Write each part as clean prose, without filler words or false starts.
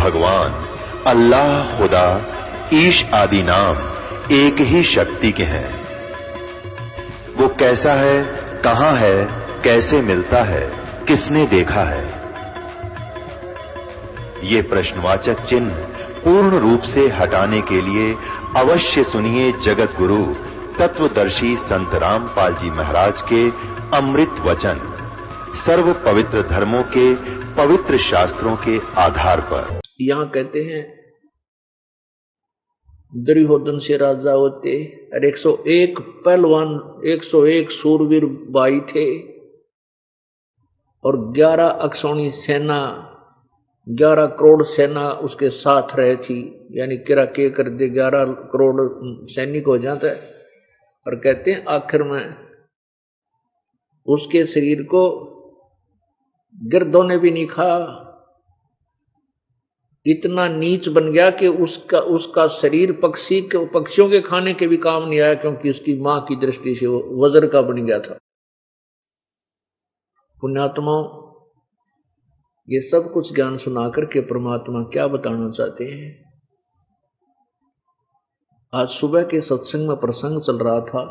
भगवान अल्लाह, खुदा, ईश आदि नाम एक ही शक्ति के हैं। वो कैसा है, कहां है, कैसे मिलता है, किसने देखा है? ये प्रश्नवाचक चिन्ह पूर्ण रूप से हटाने के लिए अवश्य सुनिए जगत गुरु तत्वदर्शी संत रामपाल जी महाराज के अमृत वचन, सर्व पवित्र धर्मों के पवित्र शास्त्रों के आधार पर। यहां कहते हैं दुर्योधन से राजा होते और 101 पहलवान, 101 सूरवीर भाई थे और 11 अक्षौणी सेना, 11 करोड़ सेना उसके साथ रहे थी। यानी किरा के कर दे 11 करोड़ सैनिक हो जाता है। और कहते हैं आखिर में उसके शरीर को गिरधों ने भी नहीं खाया, इतना नीच बन गया कि उसका शरीर पक्षियों के खाने के भी काम नहीं आया, क्योंकि उसकी मां की दृष्टि से वो वज्र का बन गया था। पुण्यात्माओं, ये सब कुछ ज्ञान सुना करके परमात्मा क्या बताना चाहते हैं? आज सुबह के सत्संग में प्रसंग चल रहा था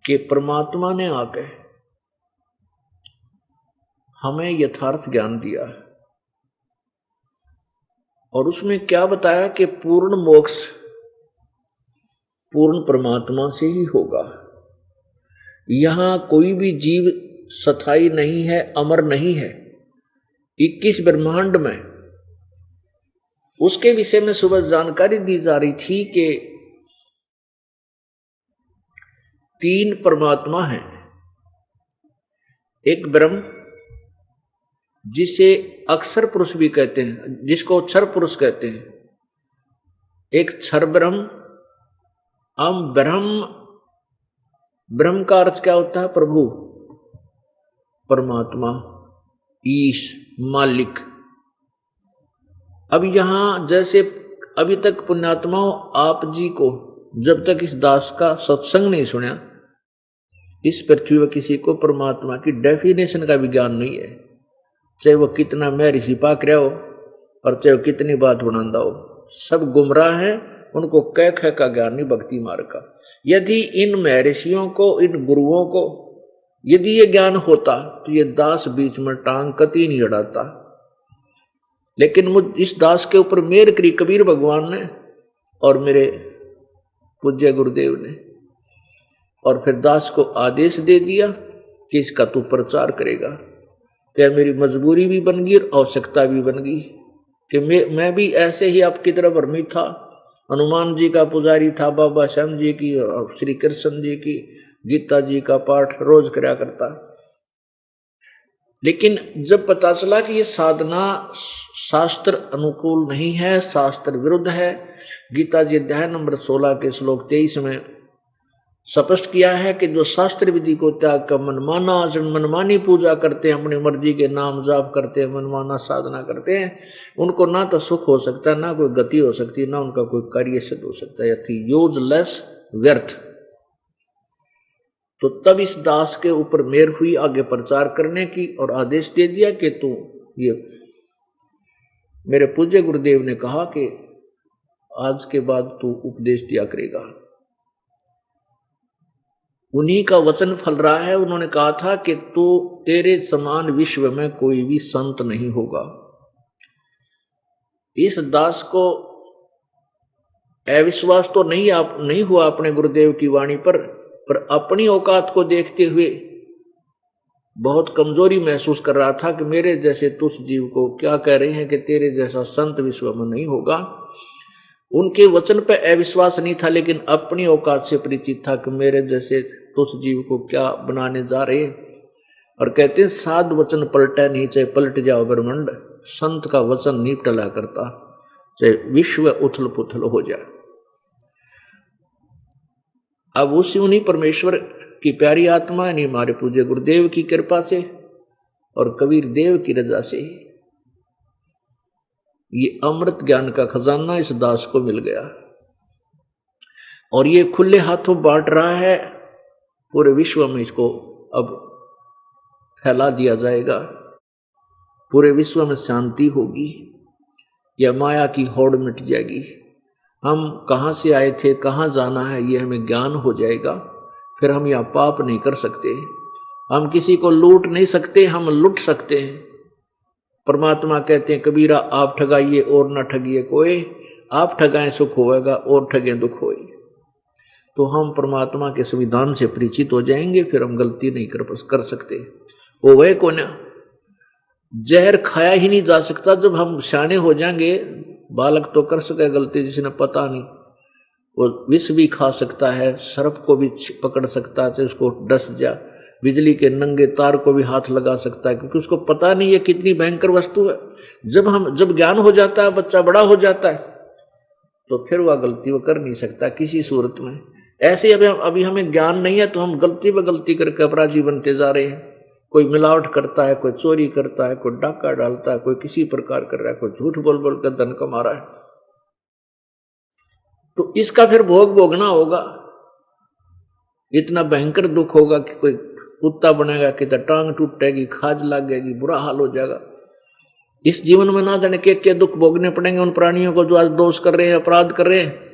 कि परमात्मा ने आके हमें यथार्थ ज्ञान दिया है और उसमें क्या बताया कि पूर्ण मोक्ष पूर्ण परमात्मा से ही होगा। यहां कोई भी जीव स्थायी नहीं है, अमर नहीं है। 21 ब्रह्मांड में उसके विषय में सुबह जानकारी दी जा रही थी कि 3 परमात्मा हैं। एक ब्रह्म जिसे अक्षर पुरुष भी कहते हैं, जिसको क्षर पुरुष कहते हैं। एक क्षर ब्रह्म, ब्रह्म का अर्थ क्या होता है? प्रभु, परमात्मा, ईश, मालिक। अब यहां जैसे अभी तक पुण्यात्माओं आप जी को जब तक इस दास का सत्संग नहीं सुना, इस पृथ्वी पर किसी को परमात्मा की डेफिनेशन का भी ज्ञान नहीं है। चाहे वो कितना मैं ऋषि पाक रहा हो और चाहे वो कितनी बात बनांदा हो, सब गुमराह हैं। उनको कह का ज्ञान नहीं, भक्ति मार्ग का। यदि इन महर्षियों को, इन गुरुओं को यदि ये ज्ञान होता तो ये दास बीच में टांग कती नहीं अड़ाता। लेकिन मुझ इस दास के ऊपर मेहर करी कबीर भगवान ने और मेरे पूज्य गुरुदेव ने, और फिर दास को आदेश दे दिया कि इसका तू प्रचार करेगा। क्या मेरी मजबूरी भी बन गई और आवश्यकता भी बन गई कि मैं भी ऐसे ही आपकी तरह भ्रमित था। हनुमान जी का पुजारी था, बाबा श्याम जी की और श्री कृष्ण जी की गीता जी का पाठ रोज कराया करता। लेकिन जब पता चला कि ये साधना शास्त्र अनुकूल नहीं है, शास्त्र विरुद्ध है, गीता जी अध्याय नंबर 16 के श्लोक 23 में स्पष्ट किया है कि जो शास्त्र विधि को त्याग कर मनमाना आचरण, मनमानी पूजा करते हैं, अपनी मर्जी के नाम जाप करते हैं, मनमाना साधना करते हैं, उनको ना तो सुख हो सकता है, ना कोई गति हो सकती है, ना उनका कोई कार्य सिद्ध हो सकता है। यथी यूजलेस, व्यर्थ। तो तब इस दास के ऊपर मेहर हुई आगे प्रचार करने की और आदेश दे दिया कि तू ये, मेरे पूज्य गुरुदेव ने कहा कि आज के बाद तू उपदेश दिया करेगा। उन्हीं का वचन फल रहा है। उन्होंने कहा था कि तू, तेरे समान विश्व में कोई भी संत नहीं होगा। इस दास को अविश्वास तो नहीं हुआ अपने गुरुदेव की वाणी पर अपनी औकात को देखते हुए बहुत कमजोरी महसूस कर रहा था कि मेरे जैसे तुच्छ जीव को क्या कह रहे हैं कि तेरे जैसा संत विश्व में नहीं होगा। उनके वचन पर अविश्वास नहीं था, लेकिन अपनी औकात से परिचित था कि मेरे जैसे तुच्छ जीव को क्या बनाने जा रहे हैं। और कहते हैं साध वचन पलटे नहीं, चाहे पलट जाओ ब्रह्मांड। संत का वचन नहीं टला करता, चाहे विश्व उथल पुथल हो जाए। अब उन्हीं परमेश्वर की प्यारी आत्मा यानी हमारे पूज्य गुरुदेव की कृपा से और कबीर देव की रजा से ये अमृत ज्ञान का खजाना इस दास को मिल गया और ये खुले हाथों बांट रहा है। पूरे विश्व में इसको अब फैला दिया जाएगा। पूरे विश्व में शांति होगी, यह माया की होड़ मिट जाएगी। हम कहाँ से आए थे, कहाँ जाना है, ये हमें ज्ञान हो जाएगा। फिर हम यहाँ पाप नहीं कर सकते, हम किसी को लूट नहीं सकते, हम लुट सकते हैं। परमात्मा कहते हैं कबीरा आप ठगाइए और ना ठगिए कोई, आप ठगाएं सुख होएगा और ठगे दुख होए। तो हम परमात्मा के संविधान से परिचित हो जाएंगे, फिर हम गलती नहीं कर सकते। वो वह को ना जहर खाया ही नहीं जा सकता। जब हम सियाने हो जाएंगे, बालक तो कर सके गलती जिसने पता नहीं, वो विष भी खा सकता है, सर्प को भी पकड़ सकता है, उसको डस जा, बिजली के नंगे तार को भी हाथ लगा सकता है, क्योंकि उसको पता नहीं है कितनी भयंकर वस्तु है। जब ज्ञान हो जाता है, बच्चा बड़ा हो जाता है, तो फिर वह गलती वो कर नहीं सकता किसी सूरत में। ऐसे अभी हमें ज्ञान नहीं है तो हम गलती पे गलती करके अपराधी बनते जा रहे हैं। कोई मिलावट करता है, कोई चोरी करता है, कोई डाका डालता है, कोई किसी प्रकार कर रहा है, कोई झूठ बोल बोल कर धन कमा रहा है। तो इसका फिर भोग भोगना होगा। इतना भयंकर दुख होगा कि कोई कुत्ता बनेगा, कि टांग टूटेगी, खाज लगेगी, बुरा हाल हो जाएगा। इस जीवन में ना जाने के दुख भोगने पड़ेंगे उन प्राणियों को जो आज दोष कर रहे हैं, अपराध कर रहे हैं।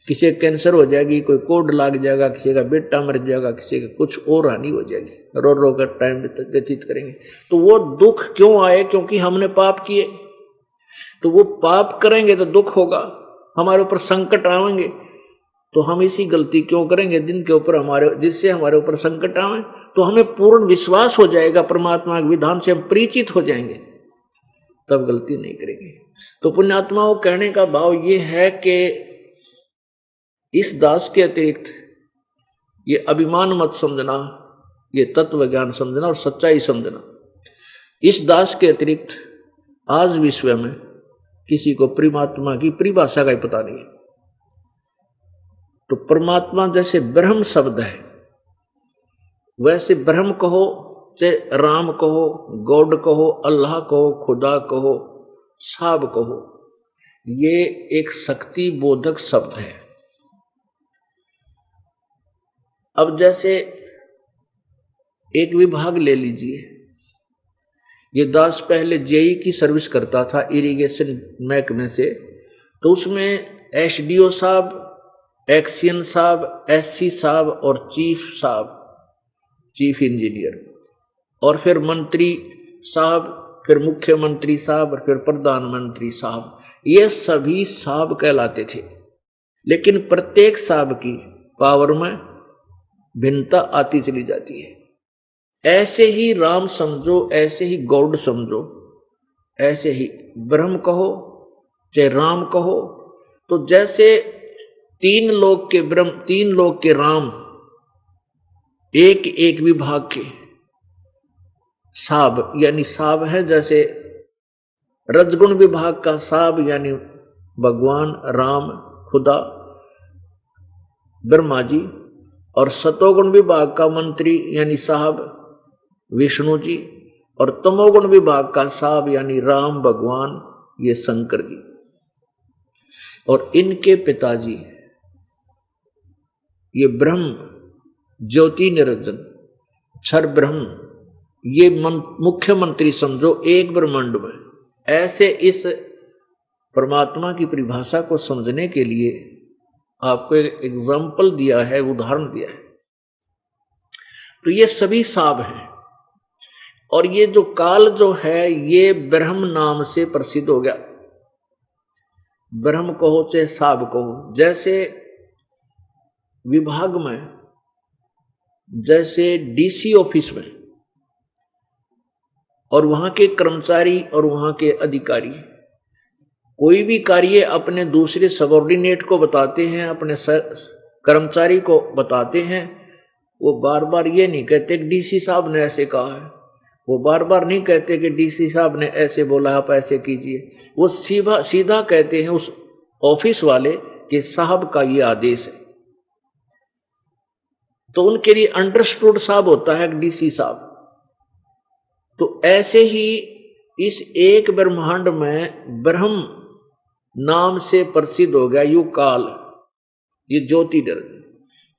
किसी कैंसर हो जाएगी, कोई कोड लाग जाएगा, किसी का बेटा मर जाएगा, किसी का कुछ और हानि हो जाएगी, रो रो कर टाइम व्यतीत करेंगे। तो वो दुख क्यों आए? क्योंकि हमने पाप किए। तो वो पाप करेंगे तो दुख होगा, हमारे ऊपर संकट आएंगे, तो हम इसी गलती क्यों करेंगे जिनके ऊपर जिससे हमारे ऊपर संकट आए। तो हमें पूर्ण विश्वास हो जाएगा, परमात्मा के विधान से हम परिचित हो जाएंगे, तब गलती नहीं करेंगे। तो पुण्यात्माओं कहने का भाव ये है कि इस दास के अतिरिक्त ये अभिमान मत समझना, ये तत्व ज्ञान समझना और सच्चाई समझना। इस दास के अतिरिक्त आज विश्व में किसी को परमात्मा की परिभाषा का ही पता नहीं है। तो परमात्मा जैसे ब्रह्म शब्द है, वैसे ब्रह्म कहो, चाहे राम कहो, गॉड कहो, अल्लाह कहो, खुदा कहो, साब कहो, ये एक शक्ति बोधक शब्द है। अब जैसे एक विभाग ले लीजिए, ये दास पहले जेई की सर्विस करता था इरिगेशन महकमे से, तो उसमें एसडीओ साहब, एक्सियन साहब, एससी साहब और चीफ साहब, चीफ इंजीनियर, और फिर मंत्री साहब, फिर मुख्यमंत्री साहब और फिर प्रधानमंत्री साहब, ये सभी साहब कहलाते थे। लेकिन प्रत्येक साहब की पावर में भिन्नता आती चली जाती है। ऐसे ही राम समझो, ऐसे ही गॉड समझो, ऐसे ही ब्रह्म कहो चाहे राम कहो। तो जैसे तीन लोक के ब्रह्म, तीन लोक के राम, एक एक विभाग के साब, यानी साब है जैसे रजगुण विभाग का साब यानी भगवान राम, खुदा, ब्रह्मा जी, और सतोगुण विभाग का मंत्री यानी साहब विष्णु जी, और तमोगुण विभाग का साहब यानी राम भगवान, ये शंकर जी, और इनके पिताजी ये ब्रह्म ज्योति निरंजन क्षर ब्रह्म, ये मुख्यमंत्री समझो एक ब्रह्मांड में। ऐसे इस परमात्मा की परिभाषा को समझने के लिए आपको एक एग्जाम्पल दिया है, उदाहरण दिया है। तो ये सभी साब हैं, और ये जो काल जो है ये ब्रह्म नाम से प्रसिद्ध हो गया। ब्रह्म कहो चाहे साब कहो, जैसे विभाग में, जैसे डीसी ऑफिस में, और वहां के कर्मचारी और वहां के अधिकारी कोई भी कार्य अपने दूसरे सबऑर्डिनेट को बताते हैं, अपने कर्मचारी को बताते हैं, वो बार बार ये नहीं कहते कि डीसी साहब ने ऐसे कहा है, वो बार बार नहीं कहते कि डीसी साहब ने ऐसे बोला, आप ऐसे कीजिए। वो सीधा कहते हैं उस ऑफिस वाले कि साहब का ये आदेश है। तो उनके लिए अंडरस्टूड साहब होता है डीसी साहब। तो ऐसे ही इस एक ब्रह्मांड में ब्रह्म नाम से प्रसिद्ध हो गया यू काल, ये ज्योति दर्द।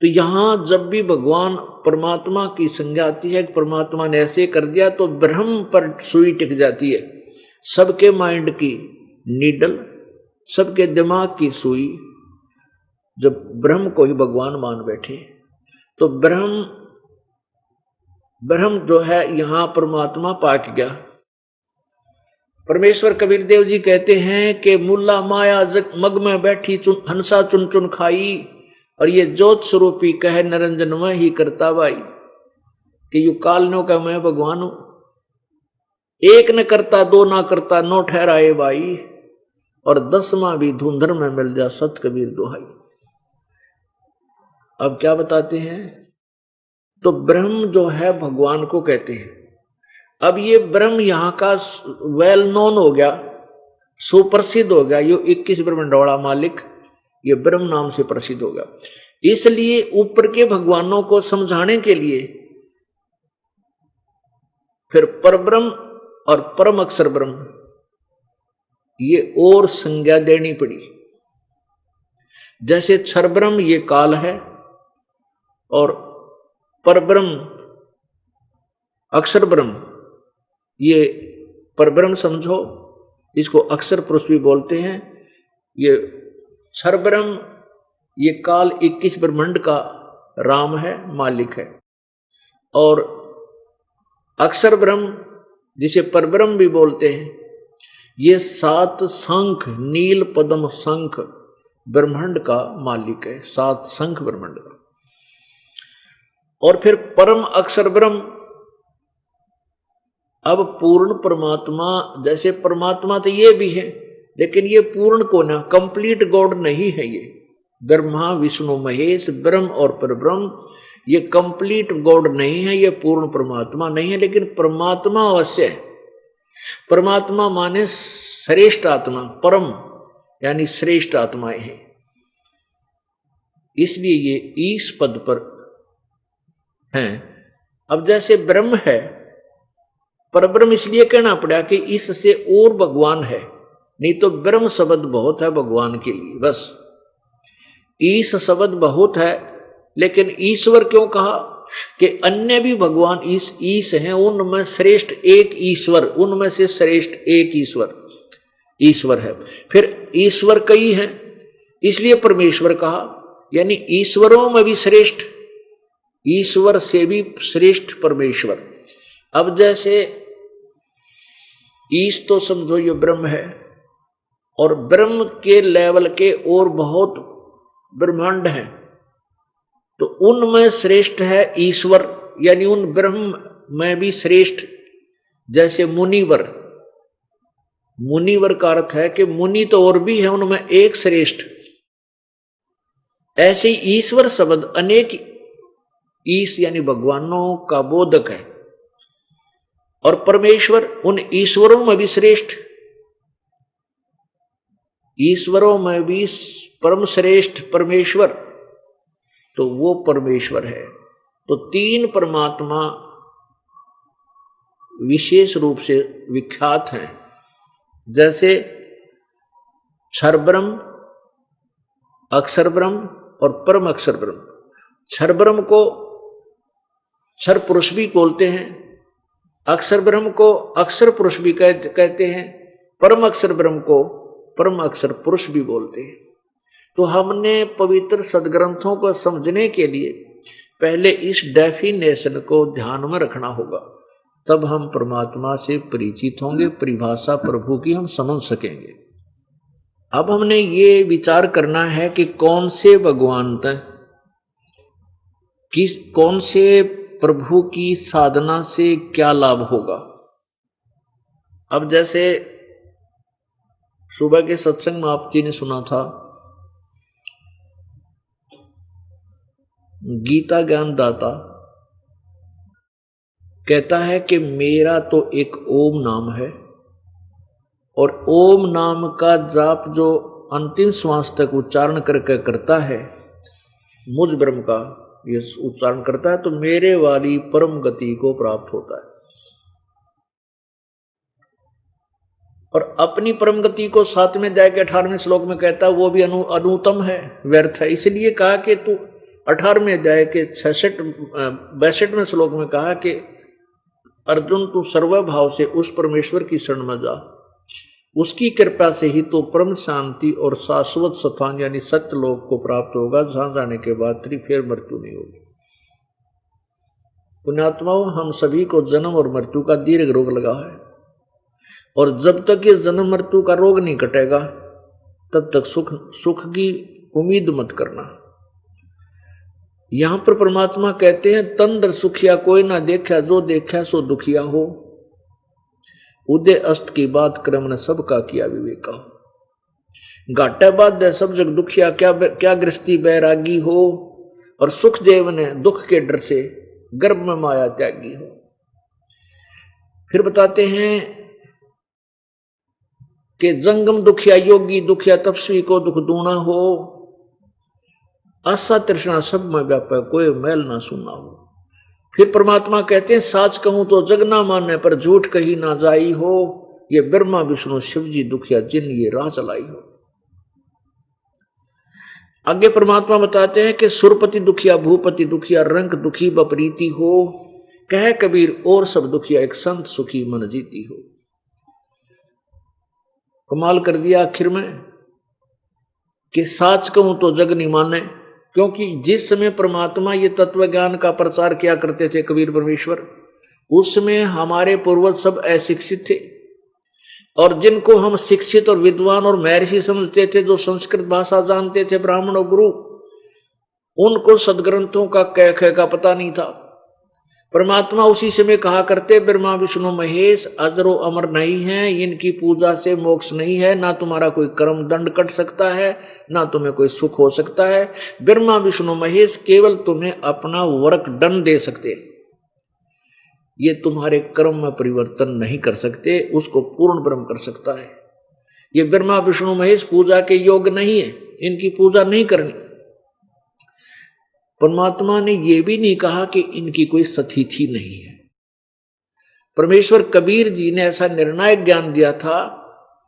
तो यहां जब भी भगवान परमात्मा की संज्ञा आती है कि परमात्मा ने ऐसे कर दिया, तो ब्रह्म पर सुई टिक जाती है। सबके माइंड की नीडल, सबके दिमाग की सुई जब ब्रह्म को ही भगवान मान बैठे, तो ब्रह्म जो है यहां परमात्मा पाक गया। परमेश्वर कबीर देव जी कहते हैं कि मुल्ला माया जग मग में बैठी हंसा चुन चुन खाई, और ये ज्योत स्वरूपी कह निरंजन में ही करता भाई, कि यू कालनों का मैं भगवान हूं, एक न करता दो ना करता नो ठहराए भाई, और 10वां भी धुंधर में मिल जा सत कबीर दुहाई। अब क्या बताते हैं, तो ब्रह्म जो है भगवान को कहते हैं। अब ये ब्रह्म यहां का वेल नोन हो गया, सुप्रसिद्ध हो गया, ये 21 ब्रह्मंडोड़ा मालिक ये ब्रह्म नाम से प्रसिद्ध हो गया। इसलिए ऊपर के भगवानों को समझाने के लिए फिर परब्रह्म और परम अक्षर ब्रह्म ये और संज्ञा देनी पड़ी। जैसे क्षर ब्रह्म ये काल है, और परब्रह्म अक्षर ब्रह्म ये परब्रह्म समझो, इसको अक्षर पुरुष भी बोलते हैं। ये क्षर ब्रह्म ये काल 21 ब्रह्मांड का राम है, मालिक है, और अक्षर ब्रह्म जिसे परब्रह्म भी बोलते हैं, ये 7 शंख नील पद्म शंख ब्रह्मांड का मालिक है, 7 शंख ब्रह्मांड का। और फिर परम अक्षर ब्रह्म, अब पूर्ण परमात्मा, जैसे परमात्मा तो ये भी है, लेकिन ये पूर्ण को ना, कंप्लीट गॉड नहीं है। ये ब्रह्मा विष्णु महेश ब्रह्म और परब्रह्म ये कंप्लीट गॉड नहीं है, ये पूर्ण परमात्मा नहीं है, लेकिन परमात्मा अवश्य है। परमात्मा माने श्रेष्ठ आत्मा, परम यानी श्रेष्ठ आत्माएं हैं, इसलिए ये ईश पद पर हैं। अब जैसे ब्रह्म है, परब्रह्म इसलिए कहना पड़ा कि इससे और भगवान है, नहीं तो ब्रह्म शब्द बहुत है भगवान के लिए, बस ईश शब्द बहुत है। लेकिन ईश्वर क्यों कहा कि अन्य भी भगवान ईश हैं, उनमें श्रेष्ठ एक ईश्वर, उनमें से श्रेष्ठ एक ईश्वर है। फिर ईश्वर कई हैं, इसलिए परमेश्वर कहा, यानी ईश्वरों में भी श्रेष्ठ, ईश्वर से भी श्रेष्ठ परमेश्वर। अब जैसे ईश तो समझो ये ब्रह्म है, और ब्रह्म के लेवल के और बहुत ब्रह्मांड हैं, तो उनमें श्रेष्ठ है ईश्वर, यानी उन ब्रह्म में भी श्रेष्ठ। जैसे मुनिवर, मुनिवर का अर्थ है कि मुनि तो और भी है, उनमें एक श्रेष्ठ। ऐसे ही ईश्वर शब्द अनेक ईश यानी भगवानों का बोधक है, और परमेश्वर उन ईश्वरों में भी श्रेष्ठ, ईश्वरों में भी परम श्रेष्ठ परमेश्वर, तो वो परमेश्वर है। तो 3 परमात्मा विशेष रूप से विख्यात हैं, जैसे क्षर ब्रह्म, अक्षर ब्रह्म और परम अक्षर ब्रह्म। क्षर ब्रह्म को क्षर पुरुष भी बोलते हैं, अक्षर ब्रह्म को अक्षर पुरुष भी कहते हैं, परम अक्षर ब्रह्म को परम अक्षर पुरुष भी बोलते हैं। तो हमने पवित्र सदग्रंथों को समझने के लिए पहले इस डेफिनेशन को ध्यान में रखना होगा, तब हम परमात्मा से परिचित होंगे, परिभाषा प्रभु की हम समझ सकेंगे। अब हमने ये विचार करना है कि कौन से भगवान कौन से प्रभु की साधना से क्या लाभ होगा। अब जैसे सुबह के सत्संग में आप जी ने सुना था, गीता ज्ञान दाता कहता है कि मेरा तो एक ओम नाम है, और ओम नाम का जाप जो अंतिम श्वास तक उच्चारण करके करता है, मुझ ब्रह्म का ये उच्चारण करता है, तो मेरे वाली परम गति को प्राप्त होता है। और अपनी परम गति को 7वें अध्याय के 18वें श्लोक में कहता है वो भी अनुतम है, व्यर्थ है। इसलिए कहा कि तू 18वें अध्याय के 62वें श्लोक में कहा कि अर्जुन तू सर्वभाव से उस परमेश्वर की शरण में जा, उसकी कृपा से ही तो परम शांति और शाश्वत स्थान यानी सत्य लोक को प्राप्त होगा, जहां जाने के बाद तेरी फिर मृत्यु नहीं होगी। पुण्यात्माओं, हम सभी को जन्म और मृत्यु का दीर्घ रोग लगा है, और जब तक ये जन्म मृत्यु का रोग नहीं कटेगा तब तक सुख की उम्मीद मत करना। यहां पर परमात्मा कहते हैं तंद्र सुखिया कोई ना देखा, जो देखा सो दुखिया हो, उदय अस्त की बात क्रम ने सबका किया विवेका हो। घाटा बाद सब जग दुखिया, क्या गृहस्थी बैरागी हो, और सुख देव ने दुख के डर से गर्भ में माया त्यागी हो। फिर बताते हैं कि जंगम दुखिया योगी, दुखिया तपस्वी को दुख दूना हो, आशा तृष्णा सब में व्यापक, कोई मैल ना सुनना हो। फिर परमात्मा कहते हैं साच कहूं तो जग ना माने, पर झूठ कही ना जाई हो, ये ब्रह्मा विष्णु शिव जी दुखिया जिन ये राह चलाई हो। आगे परमात्मा बताते हैं कि सुरपति दुखिया, भूपति दुखिया, रंग दुखी बपरीति हो, कह कबीर और सब दुखिया, एक संत सुखी मन जीती हो। कमाल कर दिया आखिर में कि साच कहूं तो जग नहीं माने, क्योंकि जिस समय परमात्मा ये तत्व ज्ञान का प्रचार किया करते थे कबीर परमेश्वर, उस समय हमारे पूर्वज सब अशिक्षित थे, और जिनको हम शिक्षित और विद्वान और महर्षि समझते थे, जो संस्कृत भाषा जानते थे, ब्राह्मण और गुरु, उनको सदग्रंथों का कह का पता नहीं था। परमात्मा उसी समय कहा करते ब्रह्मा विष्णु महेश अजरो अमर नहीं है, इनकी पूजा से मोक्ष नहीं है, ना तुम्हारा कोई कर्म दंड कट सकता है, ना तुम्हें कोई सुख हो सकता है। ब्रह्मा विष्णु महेश केवल तुम्हें अपना वर्क डन दे सकते, ये तुम्हारे कर्म में परिवर्तन नहीं कर सकते, उसको पूर्ण ब्रह्म कर सकता है। ये ब्रह्मा विष्णु महेश पूजा के योग्य नहीं है, इनकी पूजा नहीं करनी। परमात्मा ने यह भी नहीं कहा कि इनकी कोई सतिथि नहीं है। परमेश्वर कबीर जी ने ऐसा निर्णायक ज्ञान दिया था,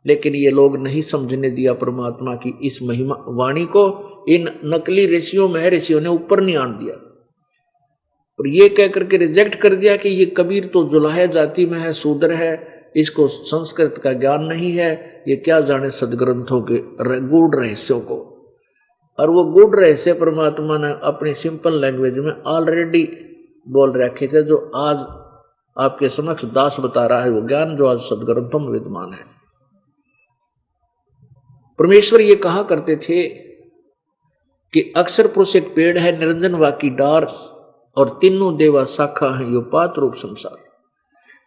लेकिन ये लोग नहीं समझने दिया परमात्मा की इस महिमा वाणी को। इन नकली ऋषियों महर्षियों ने ऊपर नहीं आन दिया, और ये कह करके रिजेक्ट कर दिया कि ये कबीर तो जुलाहे जाति में है, शूद्र है, इसको संस्कृत का ज्ञान नहीं है, ये क्या जाने सदग्रंथों के गूढ़ रहस्यों को। और वो गूढ़ रहस्य परमात्मा ने अपनी सिंपल लैंग्वेज में ऑलरेडी बोल रखे थे, जो आज आपके समक्ष दास बता रहा है, वो ज्ञान जो आज सदग्रंथों में विद्यमान है। परमेश्वर ये कहा करते थे कि अक्षर पुरुष एक पेड़ है, निरंजन वाकी डार, और तीनों देवा शाखा है, यो पात रूप संसार।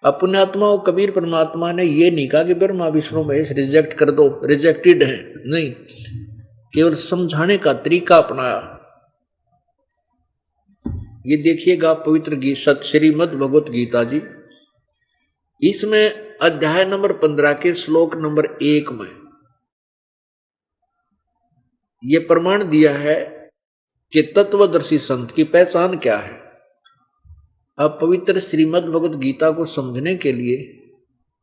अब पुण्यात्माओं, कबीर परमात्मा ने ये नहीं कहा कि ब्रह्मा विष्णु महेश रिजेक्ट कर दो, रिजेक्टेड है, नहीं, केवल समझाने का तरीका अपनाया। ये देखिएगा पवित्र गीत श्रीमद् भगवत गीता जी, इसमें अध्याय नंबर 15 के श्लोक नंबर 1 में ये प्रमाण दिया है कि तत्वदर्शी संत की पहचान क्या है। अब पवित्र श्रीमद् भगवत गीता को समझने के लिए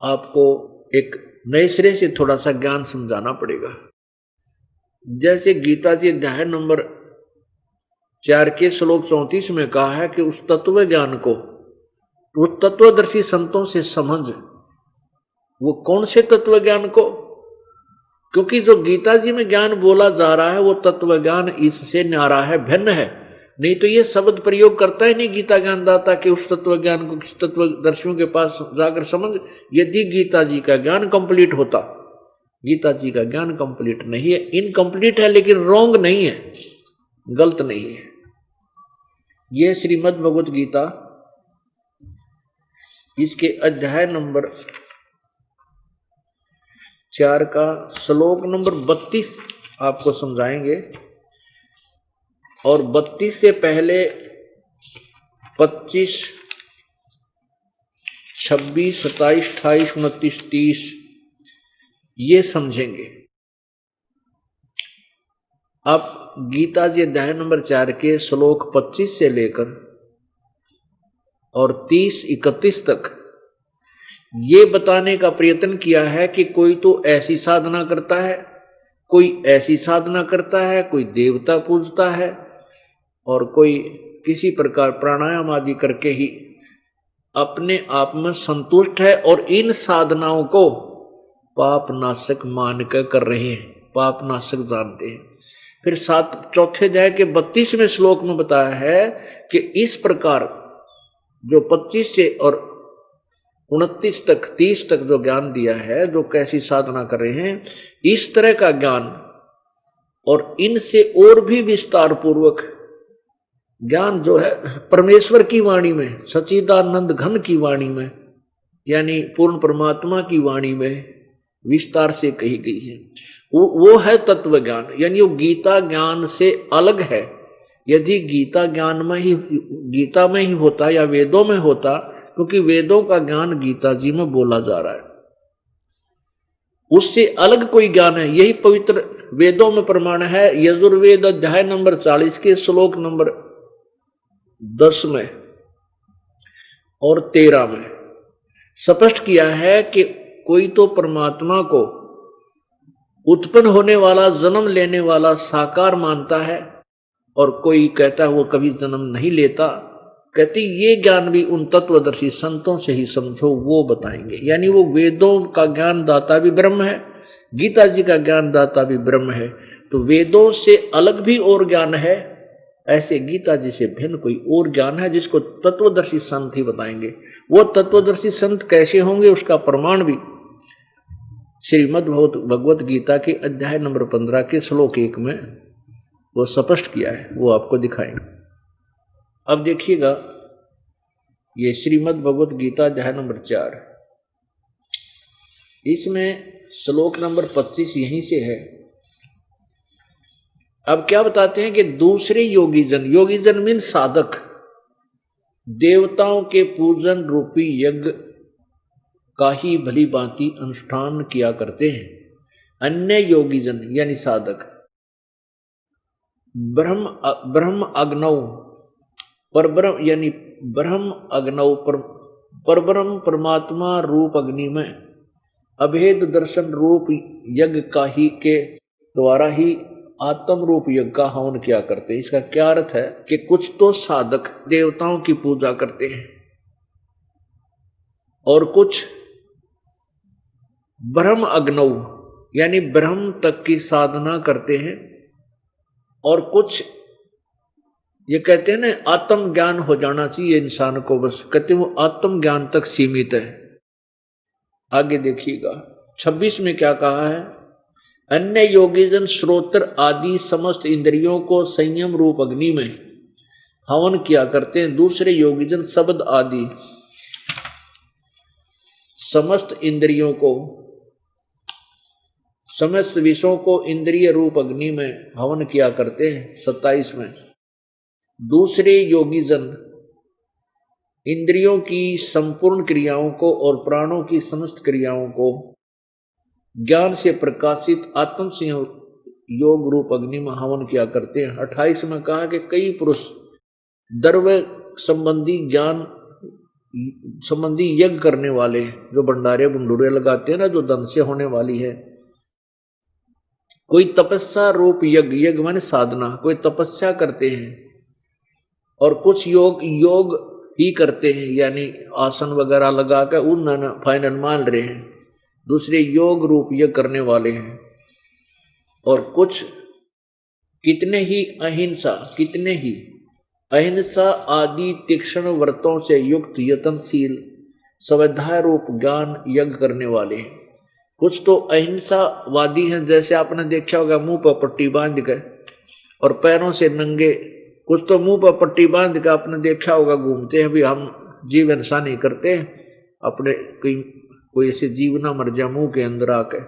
आपको एक नए सिरे से थोड़ा सा ज्ञान समझाना पड़ेगा। जैसे गीता जी अध्याय नंबर 4 के श्लोक 34 में कहा है कि उस तत्व ज्ञान को, उस तत्वदर्शी संतों से समझ। वो कौन से तत्व ज्ञान को? क्योंकि जो गीता जी में ज्ञान बोला जा रहा है वो तत्व ज्ञान इससे न्यारा है, भिन्न है। नहीं तो ये शब्द प्रयोग करता ही नहीं गीता ज्ञानदाता कि उस तत्व ज्ञान को किस तत्वदर्शियों के पास जाकर समझ। यदि गीता जी का ज्ञान कंप्लीट होता, गीता जी का ज्ञान कंप्लीट नहीं है, इनकम्प्लीट है, लेकिन रॉन्ग नहीं है, गलत नहीं है। यह श्रीमद् भगवत गीता, इसके अध्याय नंबर 4 का श्लोक नंबर 32 आपको समझाएंगे, और 32 से पहले 25, 26, 27, 28, 29, 30 ये समझेंगे। अब गीता जी अध्याय नंबर 4 के श्लोक 25 से लेकर और 30-31 तक ये बताने का प्रयत्न किया है कि कोई तो ऐसी साधना करता है, कोई ऐसी साधना करता है, कोई देवता पूजता है, और कोई किसी प्रकार प्राणायाम आदि करके ही अपने आप में संतुष्ट है और इन साधनाओं को पाप नाशक मान कर रहे हैं, पाप नाशक जानते हैं। फिर चौथे अध्याय के 32वें श्लोक में बताया है कि इस प्रकार जो 25 से और 29 तक 30 तक जो ज्ञान दिया है, जो कैसी साधना कर रहे हैं, इस तरह का ज्ञान और इनसे और भी विस्तार पूर्वक ज्ञान जो है परमेश्वर की वाणी में, सच्चिदानंद घन की वाणी में, यानी पूर्ण परमात्मा की वाणी में विस्तार से कही गई है। वो है तत्व ज्ञान, यानी वो गीता ज्ञान से अलग है। यदि गीता में ही होता या वेदों में होता, क्योंकि वेदों का ज्ञान गीता जी में बोला जा रहा है, उससे अलग कोई ज्ञान है। यही पवित्र वेदों में प्रमाण है। यजुर्वेद अध्याय नंबर 40 के श्लोक नंबर 10 में और 13 में स्पष्ट किया है कि कोई तो परमात्मा को उत्पन्न होने वाला, जन्म लेने वाला साकार मानता है, और कोई कहता है वो कभी जन्म नहीं लेता। कहती ये ज्ञान भी उन तत्वदर्शी संतों से ही समझो, वो बताएंगे। यानी वो वेदों का ज्ञान दाता भी ब्रह्म है, गीता जी का ज्ञान दाता भी ब्रह्म है। तो वेदों से अलग भी और ज्ञान है, ऐसे गीता जी से भिन्न कोई और ज्ञान है जिसको तत्वदर्शी संत ही बताएंगे। वो तत्वदर्शी संत कैसे होंगे, उसका प्रमाण भी श्रीमद् भगवत गीता के अध्याय नंबर 15 के श्लोक 1 में वो स्पष्ट किया है, वो आपको दिखाएंगे। अब देखिएगा, ये श्रीमद् भगवत गीता अध्याय नंबर 4, इसमें श्लोक नंबर 25 यहीं से है। अब क्या बताते हैं कि दूसरे योगीजन मीन साधक, देवताओं के पूजन रूपी यज्ञ का ही भली भांति अनुष्ठान किया करते हैं। अन्य योगीजन यानी साधक ब्रह्म अग्नौ परब्रह्म यानी ब्रह्म अग्नौ परब्रह्म परमात्मा रूप अग्नि में अभेद दर्शन रूप यज्ञ का ही के द्वारा ही आत्म रूप यज्ञ का हवन किया करते हैं। इसका क्या अर्थ है कि कुछ तो साधक देवताओं की पूजा करते हैं और कुछ ब्रह्म अग्नौ यानी ब्रह्म तक की साधना करते हैं, और कुछ ये कहते हैं ना आत्म ज्ञान हो जाना चाहिए इंसान को, बस कहते हैं वो आत्म ज्ञान तक सीमित है। आगे देखिएगा 26 में क्या कहा है, अन्य योगीजन श्रोत्र आदि समस्त इंद्रियों को संयम रूप अग्नि में हवन किया करते हैं। दूसरे योगीजन शब्द आदि समस्त इंद्रियों को, समस्त विषयों को इंद्रिय रूप अग्नि में हवन किया करते हैं। 27 में दूसरे योगीजन इंद्रियों की संपूर्ण क्रियाओं को और प्राणों की समस्त क्रियाओं को ज्ञान से प्रकाशित आत्म संयोग योग रूप अग्नि में हवन किया करते हैं। 28 में कहा कि कई पुरुष द्रव्य संबंधी ज्ञान संबंधी यज्ञ करने वाले, जो भंडारे भंडूरे लगाते हैं ना, जो धन से होने वाली है, कोई तपस्या रूप यज्ञ माने साधना, कोई तपस्या करते हैं, और कुछ योग ही करते हैं, यानी आसन वगैरह लगा कर उन फाइनल मान रहे हैं, दूसरे योग रूप यज्ञ करने वाले हैं। और कुछ कितने ही अहिंसा आदि तीक्ष्ण व्रतों से युक्त यत्नशील स्वाध्याय रूप ज्ञान यज्ञ करने वाले हैं। कुछ तो अहिंसावादी हैं, जैसे आपने देखा होगा मुंह पर पट्टी बांध के और पैरों से नंगे, कुछ तो मुंह पर पट्टी बांध के आपने देखा होगा घूमते हैं। अभी हम जीव ऐसा नहीं करते, अपने कोई ऐसे जीव ना मर जाए मुंह के अंदर आके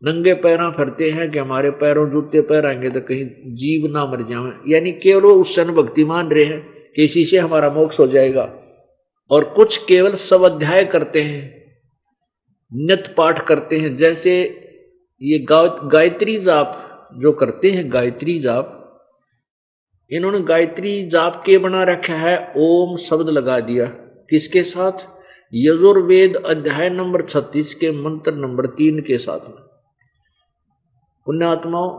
नंगे पैरा फिरते हैं कि हमारे पैरों जूते पहनेंगे तो कहीं जीव ना मर जाए, यानी केवल उस सन भक्ति मान रहे हैं कि इसी से हमारा मोक्ष हो जाएगा। और कुछ केवल स्वाध्याय करते हैं, नित्य पाठ करते हैं, जैसे ये गायत्री जाप जो करते हैं, गायत्री जाप, इन्होंने गायत्री जाप के बना रखा है, ओम शब्द लगा दिया, किसके साथ, यजुर्वेद अध्याय नंबर 36 के मंत्र नंबर 3 के साथ में। पुण्यात्माओं,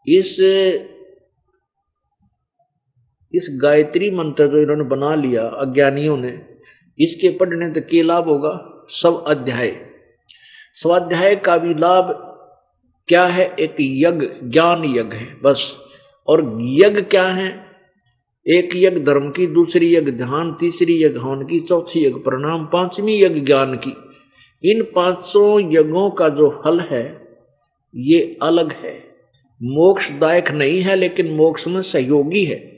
इस इस गायत्री मंत्र जो इन्होंने बना लिया अज्ञानियों ने, इसके पढ़ने से क्या लाभ होगा? सब अध्याय, स्वाध्याय का भी लाभ क्या है? एक यज्ञ, ज्ञान यज्ञ है बस। और यज्ञ क्या है? एक यज्ञ धर्म की, दूसरी यज्ञ ध्यान, तीसरी यज्ञ हवन की, चौथी यज्ञ प्रणाम, पांचवी यज्ञ ज्ञान की। इन 500 यज्ञों का जो फल है ये अलग है, मोक्षदायक नहीं है, लेकिन मोक्ष में सहयोगी है।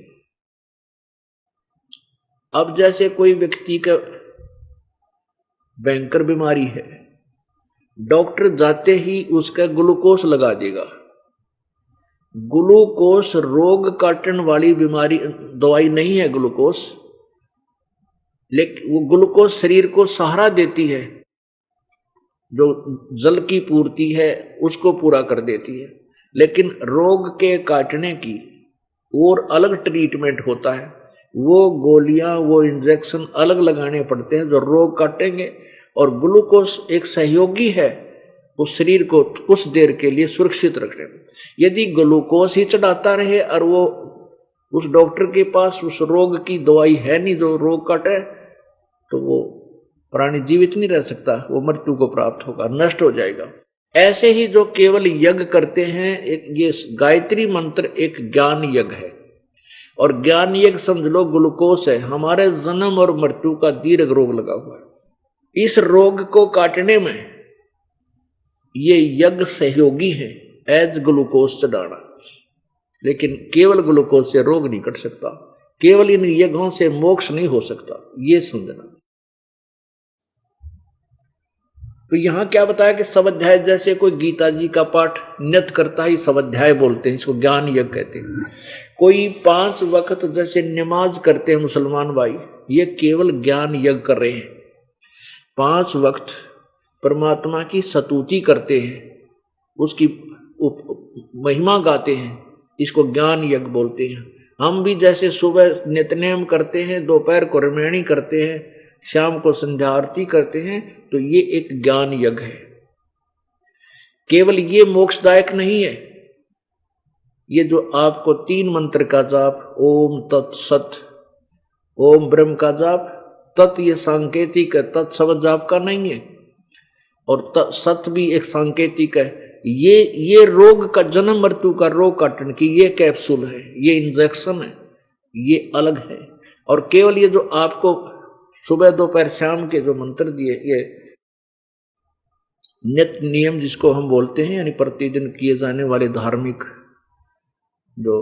अब जैसे कोई व्यक्ति का भयंकर बीमारी है, डॉक्टर जाते ही उसका ग्लूकोज लगा देगा। ग्लूकोज रोग काटने वाली बीमारी दवाई नहीं है ग्लूकोज, लेकिन वो ग्लूकोज शरीर को सहारा देती है, जो जल की पूर्ति है उसको पूरा कर देती है। लेकिन रोग के काटने की और अलग ट्रीटमेंट होता है, वो गोलियां, वो इंजेक्शन अलग लगाने पड़ते हैं जो रोग काटेंगे। और ग्लूकोज एक सहयोगी है उस शरीर को कुछ देर के लिए सुरक्षित रखने में। यदि ग्लूकोज ही चढ़ाता रहे और वो उस डॉक्टर के पास उस रोग की दवाई है नहीं जो रोग काटे, तो वो प्राणी जीवित नहीं रह सकता, वो मृत्यु को प्राप्त होगा, नष्ट हो जाएगा। ऐसे ही जो केवल यज्ञ करते हैं, एक ये गायत्री मंत्र एक ज्ञान यज्ञ है। और ज्ञान यज्ञ समझ लो ग्लूकोज है, हमारे जन्म और मृत्यु का दीर्घ रोग लगा हुआ है। इस रोग को काटने में ये यज्ञ सहयोगी है, एज ग्लूकोज चढ़ाना। लेकिन केवल ग्लूकोज से रोग नहीं कट सकता, केवल इन यज्ञों से मोक्ष नहीं हो सकता, ये समझना। तो यहां क्या बताया कि स्वाध्याय, जैसे कोई गीता जी का पाठ नित्य करता है, स्वाध्याय बोलते हैं, इसको ज्ञान यज्ञ कहते हैं। कोई 5 वक्त जैसे नमाज करते हैं मुसलमान भाई, ये केवल ज्ञान यज्ञ कर रहे हैं। 5 वक्त परमात्मा की स्तुति करते हैं, उसकी महिमा गाते हैं, इसको ज्ञान यज्ञ बोलते हैं। हम भी जैसे सुबह नित्यनेम करते हैं, दोपहर को रामायणी करते हैं, शाम को संध्या आरती करते हैं, तो ये एक ज्ञान यज्ञ है। केवल ये मोक्षदायक नहीं है, ये जो आपको 3 मंत्र का जाप, ओम तत्सत, ओम ब्रह्म का जाप, तत् ये सांकेतिक है, तत् शब्द जाप का नहीं है, और सत भी एक सांकेतिक है। ये रोग का, जन्म मृत्यु का रोग काटने की ये कैप्सूल है, ये इंजेक्शन है, ये अलग है। और केवल ये जो आपको सुबह दोपहर शाम के जो मंत्र दिए, ये नित्य नियम जिसको हम बोलते हैं, यानी प्रतिदिन किए जाने वाले धार्मिक जो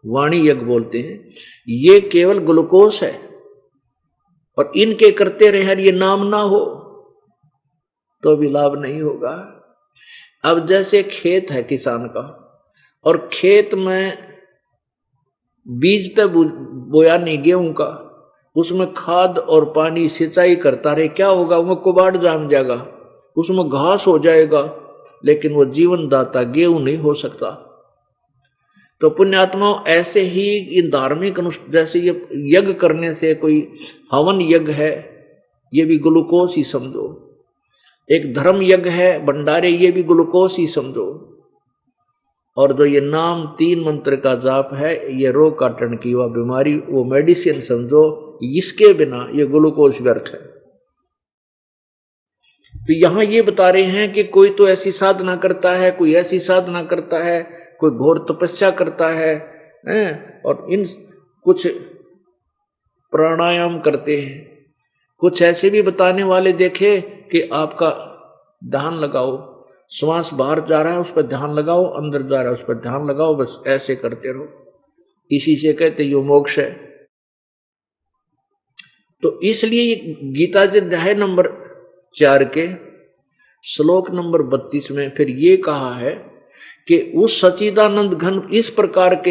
वाणी यज्ञ बोलते हैं, ये केवल ग्लूकोज है। और इनके करते रहे ये नाम ना हो तो भी लाभ नहीं होगा। अब जैसे खेत है किसान का, और खेत में बीज तो बोया नहीं गेहूं का, उसमें खाद और पानी सिंचाई करता रहे, क्या होगा? वो कुबाड़ जाम जाएगा, उसमें घास हो जाएगा, लेकिन वो जीवन दाता गेहूं नहीं हो सकता। तो पुण्यात्माओं, ऐसे ही इन धार्मिक जैसे ये यज्ञ करने से, कोई हवन यज्ञ है, ये भी ग्लूकोज ही समझो। एक धर्म यज्ञ है भंडारे, ये भी ग्लूकोज ही समझो। और जो ये नाम 3 मंत्र का जाप है, ये रोग काटने की वह बीमारी, वो मेडिसिन समझो। इसके बिना ये ग्लूकोज व्यर्थ है। तो यहां ये बता रहे हैं कि कोई तो ऐसी साधना करता है, कोई ऐसी साधना करता है, कोई घोर तपस्या करता है, और इन कुछ प्राणायाम करते हैं। कुछ ऐसे भी बताने वाले देखे कि आपका ध्यान लगाओ, श्वास बाहर जा रहा है उस पर ध्यान लगाओ, अंदर जा रहा है उस पर ध्यान लगाओ, बस ऐसे करते रहो, इसी से कहते यो मोक्ष है। तो इसलिए गीता जी अध्याय नंबर 4 के श्लोक नंबर 32 में फिर ये कहा है कि उस सच्चिदानंद घन इस प्रकार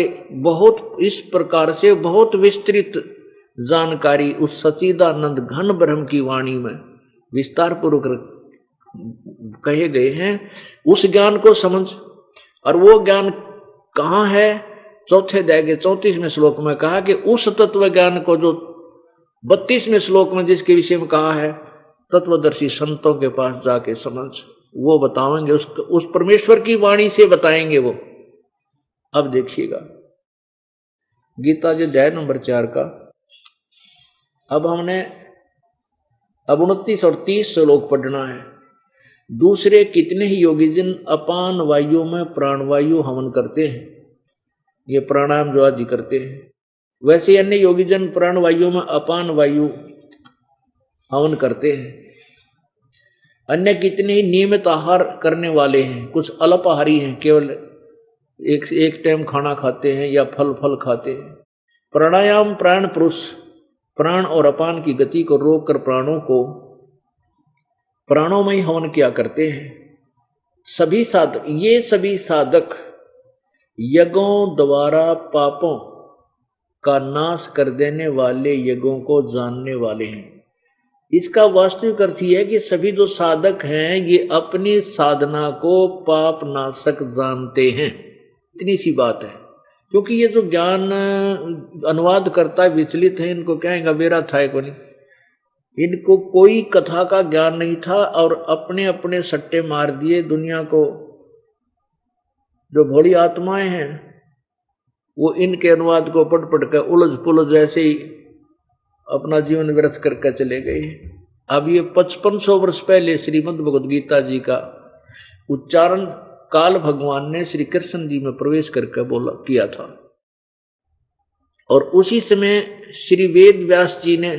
से बहुत विस्तृत जानकारी उस सच्चिदानंद घन ब्रह्म की वाणी में विस्तार पूर्वक कहे गए हैं। उस ज्ञान को समझ, और वो ज्ञान कहाँ है? 4 अध्याय के 34वें श्लोक में कहा कि उस तत्व ज्ञान को जो 32वें श्लोक में जिसके विषय में कहा है, तत्वदर्शी संतों के पास जाके समझ, वो बताएंगे, उस परमेश्वर की वाणी से बताएंगे वो। अब देखिएगा, गीता जी अध्याय नंबर 4 का। अब हमने 29 और 30 श्लोक पढ़ना है। दूसरे कितने ही योगी जन अपान वायु में प्राणवायु हवन करते हैं, ये प्राणायाम जो आदि करते हैं, वैसे अन्य योगी जन प्राणवायु में अपान वायु हवन करते हैं। अन्य कितने ही नियमित आहार करने वाले हैं, कुछ अल्पाहारी हैं, केवल एक टाइम खाना खाते हैं या फल खाते हैं। प्राणायाम प्राण पुरुष प्राण और अपान की गति को रोककर प्राणों में ही हवन किया करते हैं। सभी साधक यज्ञों द्वारा पापों का नाश कर देने वाले यज्ञों को जानने वाले हैं। इसका वास्तविक अर्थ यह है कि सभी जो साधक हैं ये अपनी साधना को पाप नाशक जानते हैं। इतनी सी बात है, क्योंकि ये जो ज्ञान अनुवाद करता है विचलित है, इनको कहेंगे मेरा था को नहीं, इनको कोई कथा का ज्ञान नहीं था और अपने अपने सट्टे मार दिए। दुनिया को जो भोली आत्माएं हैं वो इनके अनुवाद को पढ़ कर उलझ पुलझ ऐसे ही अपना जीवन व्यर्थ करके चले गए। अब ये 5500 वर्ष पहले श्रीमद् भगवद गीता जी का उच्चारण काल भगवान ने श्री कृष्ण जी में प्रवेश करके किया था, और उसी समय श्री वेद व्यास जी ने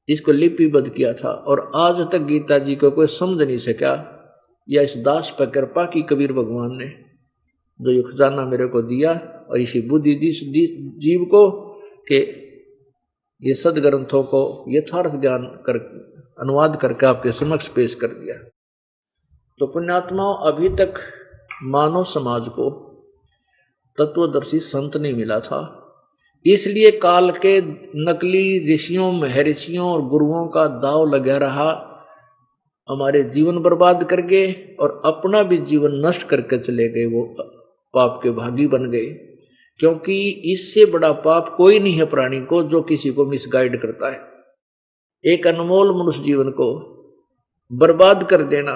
इसको लिपिबद्ध किया था, और आज तक गीता जी को कोई समझ नहीं सका। या इस दास पर कृपा की कबीर भगवान ने जो ये खजाना मेरे को दिया और इसी बुद्धि दी जीव को कि ये सदग्रंथों को यथार्थ ज्ञान कर अनुवाद करके आपके समक्ष पेश कर दिया। तो पुण्यात्माओं, अभी तक मानव समाज को तत्वदर्शी संत नहीं मिला था, इसलिए काल के नकली ऋषियों महर्षियों और गुरुओं का दाव लगा रहा, हमारे जीवन बर्बाद कर गए और अपना भी जीवन नष्ट करके चले गए। वो पाप के भागी बन गए, क्योंकि इससे बड़ा पाप कोई नहीं है प्राणी को जो किसी को मिसगाइड करता है। एक अनमोल मनुष्य जीवन को बर्बाद कर देना,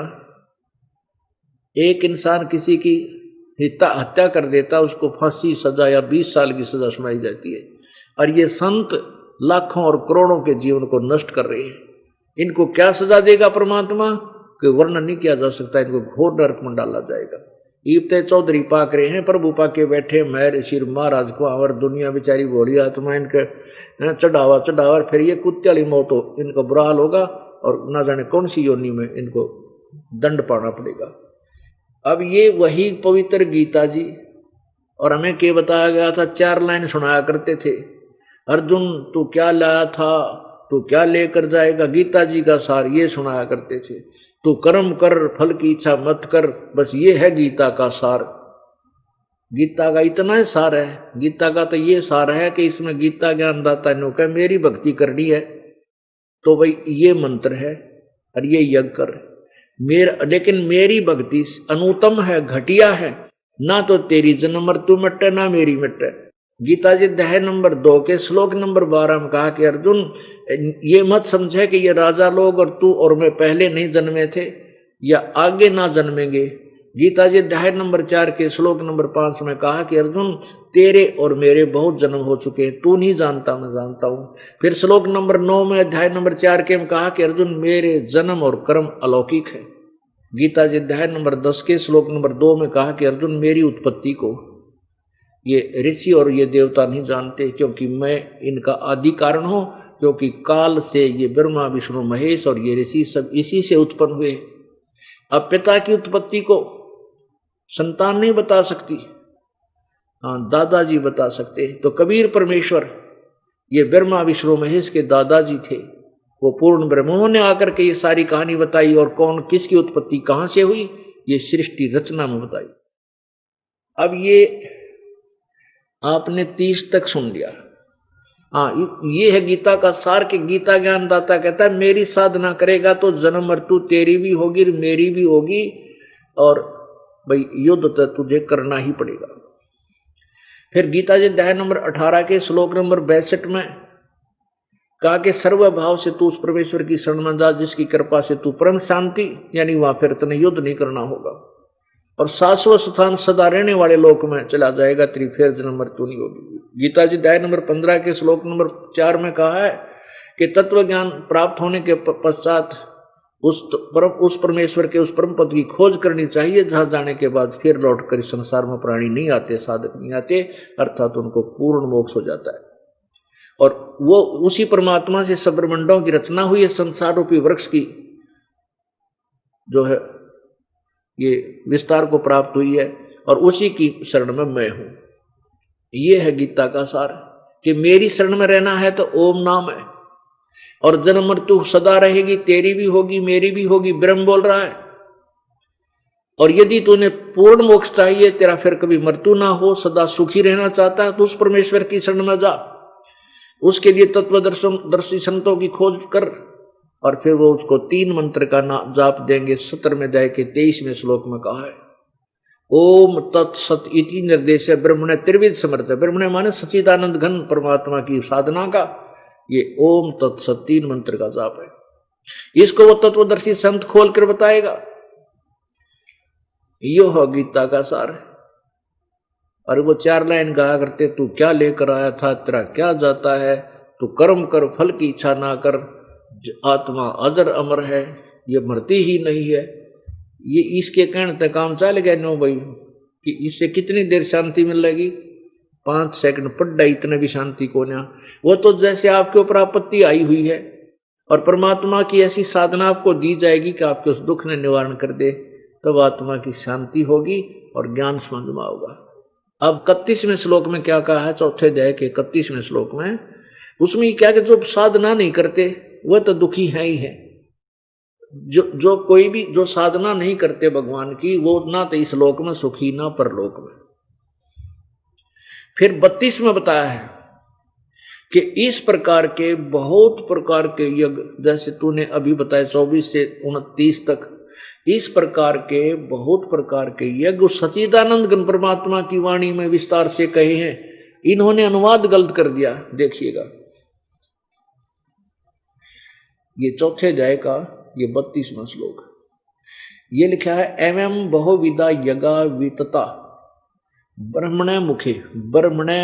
एक इंसान किसी की हत्या कर देता, उसको फांसी सजा या 20 साल की सजा सुनाई जाती है, और ये संत लाखों और करोड़ों के जीवन को नष्ट कर रहे हैं। इनको क्या सजा देगा परमात्मा कि वर्णन नहीं किया जा सकता। इनको घोर नरक में डाला जाएगा। ईबते चौधरी पाक रहे हैं, प्रभु पाके बैठे महर शिर महाराज को, और दुनिया बेचारी भोली आत्मा इनके चढ़ावा फिर ये कुत्ते वाली मौत हो, इनका बुरा हाल होगा और ना जाने कौन सी योनि में इनको दंड पाना पड़ेगा। अब ये वही पवित्र गीता जी, और हमें क्या बताया गया था, 4 लाइन सुनाया करते थे, अर्जुन तू क्या लाया था, तू क्या लेकर जाएगा। गीता जी का सार ये सुनाया करते थे, तू कर्म कर फल की इच्छा मत कर, बस ये है गीता का सार। गीता का इतना ही सार है, गीता का तो ये सार है कि इसमें गीता ज्ञानदाता ने कहा मेरी भक्ति करनी है तो भाई ये मंत्र है और ये यज्ञ कर, लेकिन मेरी भक्ति अनुत्तम है, घटिया है, ना तो तेरी जन्म मृत्यु मिटे ना मेरी मिटे। गीता जी अध्याय नंबर 2 के श्लोक नंबर 12 में कहा कि अर्जुन ये मत समझे कि ये राजा लोग और तू और मैं पहले नहीं जन्मे थे या आगे ना जन्मेंगे। गीता जी अध्याय नंबर 4 के श्लोक नंबर 5 में कहा कि अर्जुन तेरे और मेरे बहुत जन्म हो चुके हैं, तू नहीं जानता मैं जानता हूं। फिर श्लोक नंबर 9 में अध्याय नंबर 4 के में कहा कि अर्जुन मेरे जन्म और कर्म अलौकिक है। गीता जी अध्याय नंबर 10 के श्लोक नंबर 2 में कहा कि अर्जुन मेरी उत्पत्ति को ये ऋषि और ये देवता नहीं जानते, क्योंकि मैं इनका आदि कारण हूं, क्योंकि काल से ये ब्रह्मा विष्णु महेश और ये ऋषि सब इसी से उत्पन्न हुए। अब पिता की उत्पत्ति को संतान नहीं बता सकती, हाँ दादाजी बता सकते। तो कबीर परमेश्वर ये ब्रह्मा विष्णु महेश के दादाजी थे, वो पूर्ण ब्रह्मों ने आकर के ये सारी कहानी बताई, और कौन किसकी उत्पत्ति कहां से हुई ये सृष्टि रचना में बताई। अब ये आपने 30 तक सुन लिया, हाँ ये है गीता का सार के गीता ज्ञानदाता कहता है मेरी साधना करेगा तो जन्म मृत्यु तेरी भी होगी मेरी भी होगी, और भाई युद्ध तो तुझे करना ही पड़ेगा। फिर गीता जी अध्याय नंबर 18 के श्लोक नंबर 62 में कहा कि सर्वभाव से तू उस परमेश्वर की शरण में जा जिसकी कृपा से तू परम शांति, यानी वहां फिर तने युद्ध नहीं करना होगा। और शाश्वत स्थान सदा रहने वाले लोक में चला जाएगा, तेरी फिर जन्म मृत्यु नहीं होगी। गीता जी अध्याय नंबर 15 के श्लोक नंबर 4 में कहा है कि तत्व ज्ञान प्राप्त होने के पश्चात उस परमेश्वर के उस परम पद की खोज करनी चाहिए, जहां जाने के बाद फिर लौटकर इस संसार में प्राणी नहीं आते, साधक नहीं आते, अर्थात उनको पूर्ण मोक्ष हो जाता है। और वो उसी परमात्मा से सब ब्रह्मांडों की रचना हुई है, संसार रूपी वृक्ष की जो है ये विस्तार को प्राप्त हुई है, और उसी की शरण में मैं हूं। ये है गीता का सार कि मेरी शरण में रहना है तो ओम नाम है, और जन्म मृत्यु सदा रहेगी, तेरी भी होगी मेरी भी होगी, ब्रह्म बोल रहा है। और यदि तूने पूर्ण मोक्ष चाहिए, तेरा फिर कभी मृत्यु ना हो, सदा सुखी रहना चाहता है, तो उस परमेश्वर की शरण में जा। उसके लिए तत्वदर्शी संतों की खोज कर, और फिर वो उसको 3 मंत्र का जाप देंगे। 17वें अध्याय के 23वें श्लोक में कहा है ओम तत्सत इति निर्देश है ब्रह्मणे त्रिविध समर्थ है। ब्रह्मणे माने सच्चिदानंद घन परमात्मा की साधना का ये ओम तत्सत 3 मंत्र का जाप है। इसको वो तत्वदर्शी संत खोल कर बताएगा। यो हो गीता का सार है। और वो 4 लाइन गाया करते, तू क्या लेकर आया था, तेरा क्या जाता है, तू कर्म कर फल की इच्छा ना कर, आत्मा अजर अमर है, ये मरती ही नहीं है। ये इसके कहने तक काम चल गया नो भाई कि इससे कितनी देर शांति मिलेगी, 5 सेकंड पढ़ा इतने भी शांति को ना। वो तो जैसे आपके ऊपर आपत्ति आई हुई है और परमात्मा की ऐसी साधना आपको दी जाएगी कि आपके उस दुख ने निवारण कर दे, तब आत्मा की शांति होगी और ज्ञान समझ में होगा। अब 31वें श्लोक में क्या कहा है, चौथे अध्याय के 31वें श्लोक में, उसमें क्या कि जो साधना नहीं करते वह तो दुखी है ही है। जो कोई भी जो साधना नहीं करते भगवान की, वो ना तो इस लोक में सुखी ना परलोक में। फिर 32 में बताया है कि इस प्रकार के बहुत प्रकार के यज्ञ, जैसे तूने अभी बताया 24 से 29 तक, इस प्रकार के बहुत प्रकार के यज्ञ सच्चिदानंद घन परमात्मा की वाणी में विस्तार से कहे हैं। इन्होंने अनुवाद गलत कर दिया, देखिएगा ये चौथे अध्याय का ये 32वां श्लोक। ये लिखा है एवं बहुविधा यज्ञा वितता ब्रह्मणे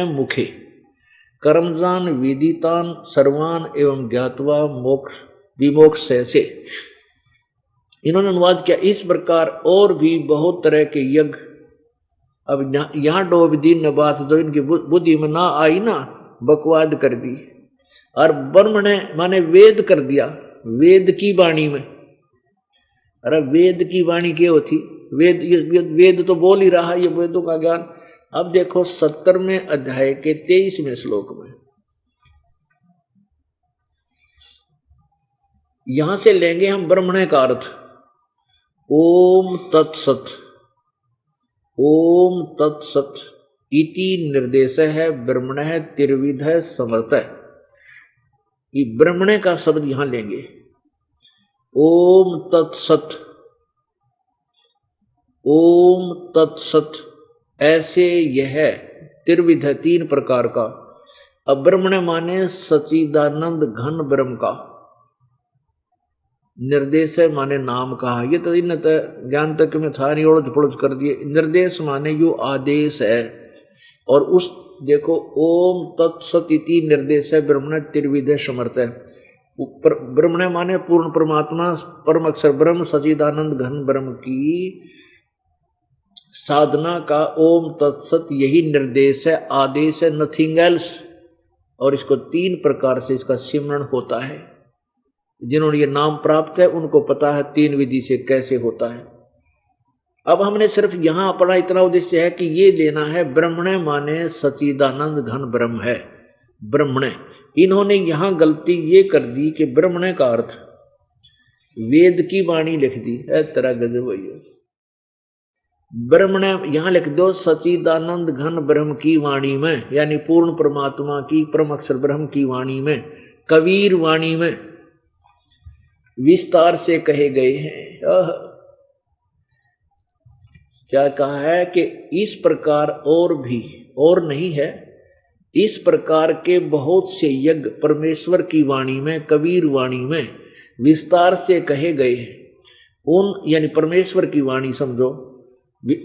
मुखे कर्मजान विदितान सर्वान एवं ज्ञातवा मोक्ष विमोक्ष से। इन्होंने अनुवाद किया इस प्रकार और भी बहुत तरह के यज्ञ। अब यहाँ डोब दी न बात जो इनकी बुद्धि में ना आई ना, बकवाद कर दी। और ब्रह्मणे माने वेद कर दिया, वेद की वाणी में। अरे वेद की वाणी क्या होती, वेद तो बोल ही रहा, ये वेदों का ज्ञान। अब देखो 70वें अध्याय के 23वें श्लोक में, यहां से लेंगे हम ब्रह्मणे का अर्थ। ओम तत्सत इति निर्देश है ब्रह्मणे त्रिविध समर्थ है। ये ब्रह्मणे का शब्द यहां लेंगे। ओम तत्सत ऐसे यह त्रिविध 3 प्रकार का। अब ब्रह्मणे माने सच्चिदानंद घन ब्रह्म का, निर्देश माने नाम कहा। ये तो इन ज्ञान तक में था नहीं, उड़ज पुड़ज कर दिए। निर्देश माने यो आदेश है। और उस देखो ओम तत्सत इति निर्देश है ब्रह्मणे त्रिविध समर्थ है। ब्रह्मणे माने पूर्ण परमात्मा परम अक्षर ब्रह्म सच्चिदानंद घन ब्रह्म की साधना का ओम तत्सत यही निर्देश है, आदेश है, नथिंग एल्स। और इसको 3 प्रकार से इसका सिमरण होता है। जिन्होंने ये नाम प्राप्त है उनको पता है 3 विधि से कैसे होता है। अब हमने सिर्फ यहां अपना इतना उद्देश्य है कि ये लेना है ब्रह्मणे माने सच्चिदानंद घन ब्रह्म है, ब्रह्मणे। इन्होंने यहां गलती ये कर दी कि ब्रह्मणे का अर्थ वेद की वाणी लिख दी है, तरह गजब है। ब्रह्मणे यहां लिख दो सच्चिदानंद घन ब्रह्म की वाणी में, यानी पूर्ण परमात्मा की परम अक्षर ब्रह्म की वाणी में, कबीर वाणी में विस्तार से कहे गए हैं। क्या कहा है कि इस प्रकार और भी, और नहीं है, इस प्रकार के बहुत से यज्ञ परमेश्वर की वाणी में, कबीर वाणी में विस्तार से कहे गए हैं। उन यानी परमेश्वर की वाणी समझो,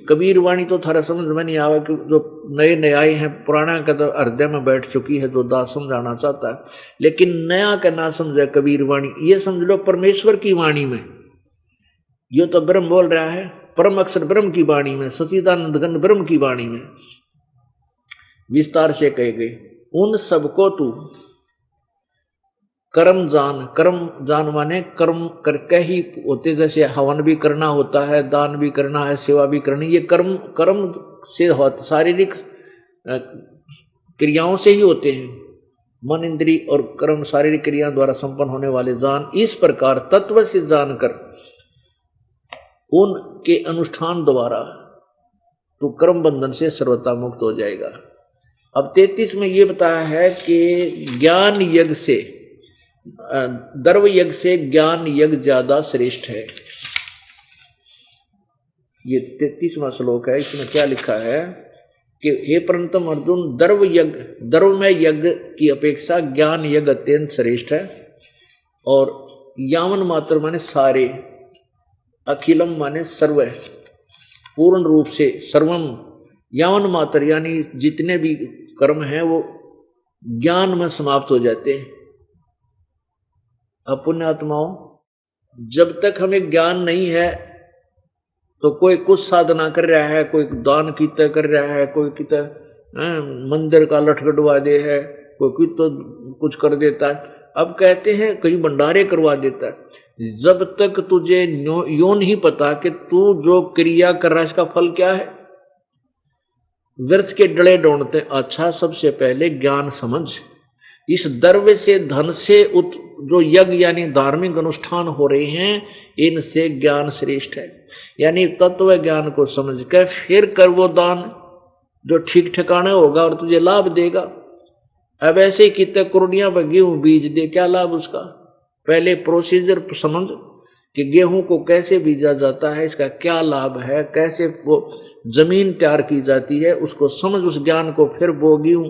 कबीर वाणी तो थारा समझ में नहीं आवा कि जो नए नए आए हैं, पुराना का तो हृदय में बैठ चुकी है, जो दास समझाना चाहता है। लेकिन नया का ना समझे कबीर वाणी, ये समझ लो परमेश्वर की वाणी में, यो तो ब्रह्म बोल रहा है, परम अक्षर ब्रह्म की वाणी में, सच्चिदानंद घन ब्रह्म की वाणी में विस्तार से कहे गए, उन सबको तू कर्म जान माने कर्म करके ही होते, जैसे हवन भी करना होता है, दान भी करना है, सेवा भी करनी, ये कर्म से होते, शारीरिक क्रियाओं से ही होते हैं। मन इंद्री और कर्म शारीरिक क्रिया द्वारा संपन्न होने वाले जान, इस प्रकार तत्व से जानकर उनके अनुष्ठान द्वारा तो कर्म बंधन से सर्वथा मुक्त हो जाएगा। अब 33 में ये बताया है कि ज्ञान यज्ञ से, द्रव्य यज्ञ से ज्ञान यज्ञ ज्यादा श्रेष्ठ है। ये 33वां श्लोक है। इसमें क्या लिखा है कि हे परंतम अर्जुन, द्रव्यमय यज्ञ की अपेक्षा ज्ञान यज्ञ अत्यंत श्रेष्ठ है। और यावन मात्र माने सारे, अखिलम माने सर्व, पूर्ण रूप से, सर्वम यावन मात्र यानी जितने भी कर्म हैं वो ज्ञान में समाप्त हो जाते हैं। अब पुण्यात्माओं, जब तक हमें ज्ञान नहीं है तो कोई कुछ साधना कर रहा है, कोई दान कीता कर रहा है, कोई किता मंदिर का लठगढ़वा दे है, कोई तो कुछ कर देता है। अब कहते हैं कहीं भंडारे करवा देता है। जब तक तुझे यो नहीं पता कि तू जो क्रिया कर रहा है इसका फल क्या है, व्यर्थ के डले ढूंढते। अच्छा, सबसे पहले ज्ञान समझ। इस द्रव्य से, धन से जो यज्ञ यानी धार्मिक अनुष्ठान हो रहे हैं, इनसे ज्ञान श्रेष्ठ है। यानी तत्व ज्ञान को समझ कर फिर कर वो दान जो ठीक ठिकाना होगा और तुझे लाभ देगा। अब ऐसे ही कितने करोड़ियां पर गेहूं बीज दे, क्या लाभ उसका? पहले प्रोसीजर समझ कि गेहूं को कैसे बीजा जाता है, इसका क्या लाभ है, कैसे वो जमीन तैयार की जाती है, उसको समझ, उस ज्ञान को फिर बो गेहूं,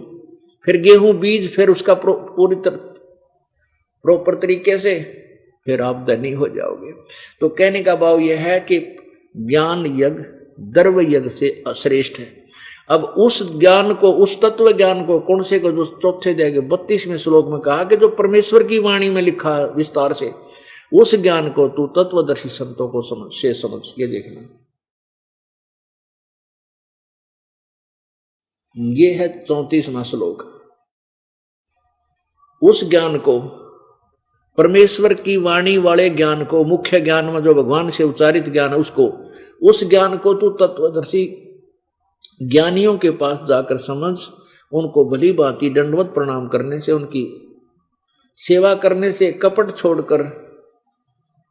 फिर गेहूं बीज, फिर उसका पूरी प्रॉपर तरीके से, फिर आप धनी हो जाओगे। तो कहने का भाव यह है कि ज्ञान यज्ञ द्रव्य यज्ञ से श्रेष्ठ है। अब उस ज्ञान को, उस तत्व ज्ञान को, कौन से को, जो चौथे अध्याय 32वें श्लोक में कहा कि जो परमेश्वर की वाणी में लिखा है विस्तार से, उस ज्ञान को तू तत्वदर्शी संतों को समझ। ये देखना, ये है 34वां श्लोक। उस ज्ञान को, परमेश्वर की वाणी वाले ज्ञान को, मुख्य ज्ञान में जो भगवान से उच्चारित ज्ञान है उसको, उस ज्ञान को तू तत्वदर्शी ज्ञानियों के पास जाकर समझ। उनको भली भांति दंडवत प्रणाम करने से, उनकी सेवा करने से, कपट छोड़कर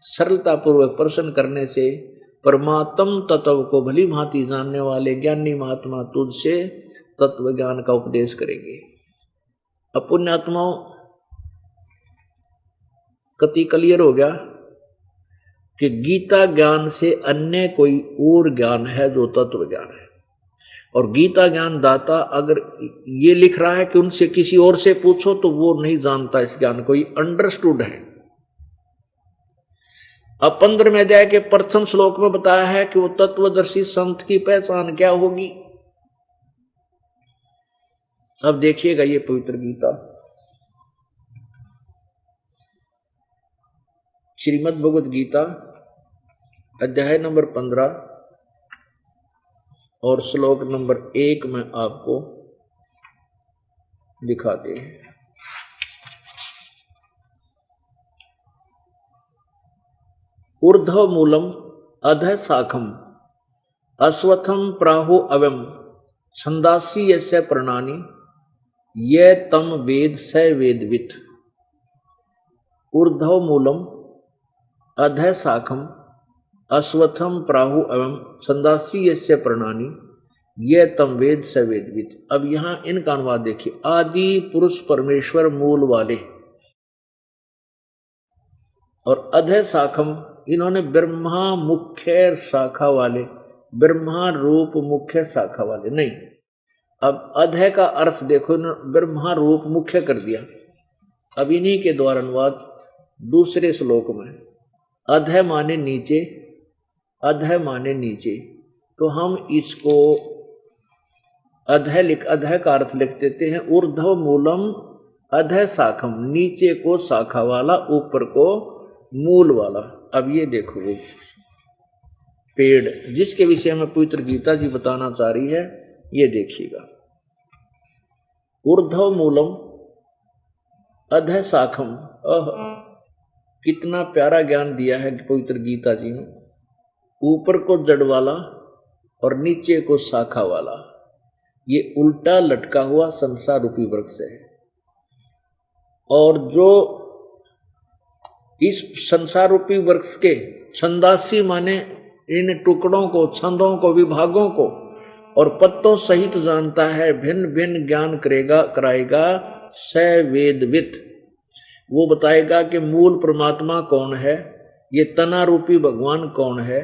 सरलता पूर्वक प्रसन्न करने से, परमात्म तत्व को भली भांति जानने वाले ज्ञानी महात्मा तुझसे तत्व ज्ञान का उपदेश करेंगे। अब पुण्यात्माओं, कति क्लियर हो गया कि गीता ज्ञान से अन्य कोई और ज्ञान है जो तत्व ज्ञान है। और गीता ज्ञान दाता अगर ये लिख रहा है कि उनसे किसी और से पूछो, तो वो नहीं जानता इस ज्ञान को, ये अंडरस्टूड है। अब 15वें अध्याय के प्रथम श्लोक में बताया है कि वो तत्वदर्शी संत की पहचान क्या होगी। अब देखिएगा ये पवित्र गीता, श्रीमद् भगवद गीता अध्याय नंबर 15 और श्लोक नंबर 1 में आपको दिखाते हैं। ऊर्ध्व मूलम अधः शाखम अश्वत्थम प्राहु अवम छंदासी यस्य प्रणानि ये तम वेद स वेदवित्। ऊर्ध्व मूलम अधः शाखम अश्वत्थम प्राहु एवं छंदासी यस्य प्रणानि ये तम वेद स वेदवित्। अब यहां इनका अनुवाद देखिए। आदि पुरुष परमेश्वर मूल वाले, और अधः शाखम, इन्होंने ब्रह्मा मुख्य शाखा वाले, ब्रह्मा रूप मुख्य शाखा वाले नहीं। अब अधः का अर्थ देखो, ब्रह्मा रूप मुख्य कर दिया। अब इन्हीं के द्वारा अनुवाद दूसरे श्लोक में, अधः माने नीचे, अधः माने नीचे, तो हम इसको अधः का अर्थ लिख देते हैं, ऊर्ध्व मूलम अधः शाखम, नीचे को शाखा वाला, ऊपर को मूल वाला। अब ये देखो वो पेड़ जिसके विषय में पवित्र गीता जी बताना चाह रही है, ये देखिएगा। ऊर्ध्व मूलम अधः शाखम, कितना प्यारा ज्ञान दिया है पवित्र गीता जी ने। ऊपर को जड़ वाला और नीचे को शाखा वाला, ये उल्टा लटका हुआ संसार रूपी वृक्ष है। और जो इस संसार रूपी वृक्ष के छंदासी माने इन टुकड़ों को, छंदों को, विभागों को और पत्तों सहित जानता है, भिन्न भिन्न ज्ञान कराएगा स वेदवित। वो बताएगा कि मूल परमात्मा कौन है, ये तना रूपी भगवान कौन है,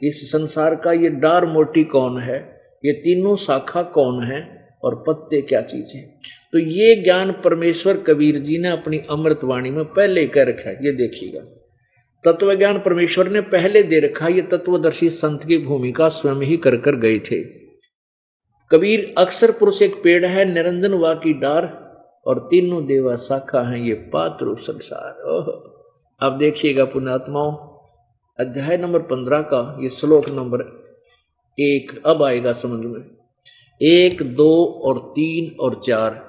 इस संसार का ये डार मोटी कौन है, ये तीनों शाखा कौन है और पत्ते क्या चीज है। तो ये ज्ञान परमेश्वर कबीर जी ने अपनी अमृतवाणी में पहले कह रखा है। ये देखिएगा, तत्व ज्ञान परमेश्वर ने पहले दे रखा। ये तत्वदर्शी संत की भूमिका स्वयं ही कर कर गए थे। कबीर अक्षर पुरुष एक पेड़ है, निरंजन वा की डार और तीनों देवा शाखा हैं, ये पात्र संसार। अब देखिएगा पुण्यात्माओं, अध्याय नंबर 15 का ये श्लोक नंबर 1 अब आएगा समझ में। 1, 2 और 3 और 4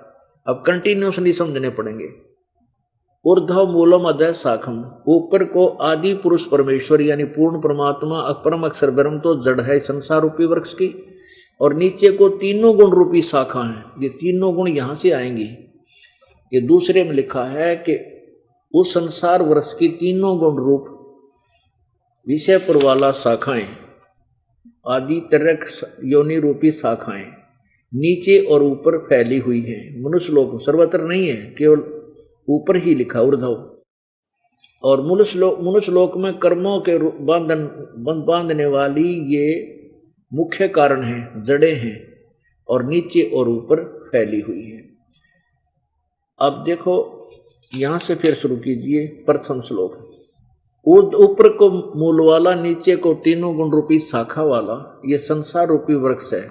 अब कंटिन्यूसली समझने पड़ेंगे। ऊर्ध्व मूलम अधः शाखम, ऊपर को आदि पुरुष परमेश्वर यानी पूर्ण परमात्मा परम अक्षर ब्रह्म तो जड़ है संसार रूपी वृक्ष की, और नीचे को तीनों गुण रूपी शाखा हैं। ये तीनों गुण यहां से आएंगी। ये दूसरे में लिखा है कि उस संसार वृक्ष की तीनों गुण रूप विषय पर वाला शाखाएं, आदि तरक योनि रूपी शाखाएं नीचे और ऊपर फैली हुई हैं। मनुष्य लोक सर्वत्र नहीं है, केवल ऊपर ही लिखा ऊर्ध्व। और मनुष्य लोक में कर्मों के बांधने वाली ये मुख्य कारण है, जड़ें हैं, और नीचे और ऊपर फैली हुई है। अब देखो यहां से फिर शुरू कीजिए प्रथम श्लोक। ऊपर को मूल वाला, नीचे को तीनों गुण रूपी शाखा वाला, ये संसार रूपी वृक्ष है,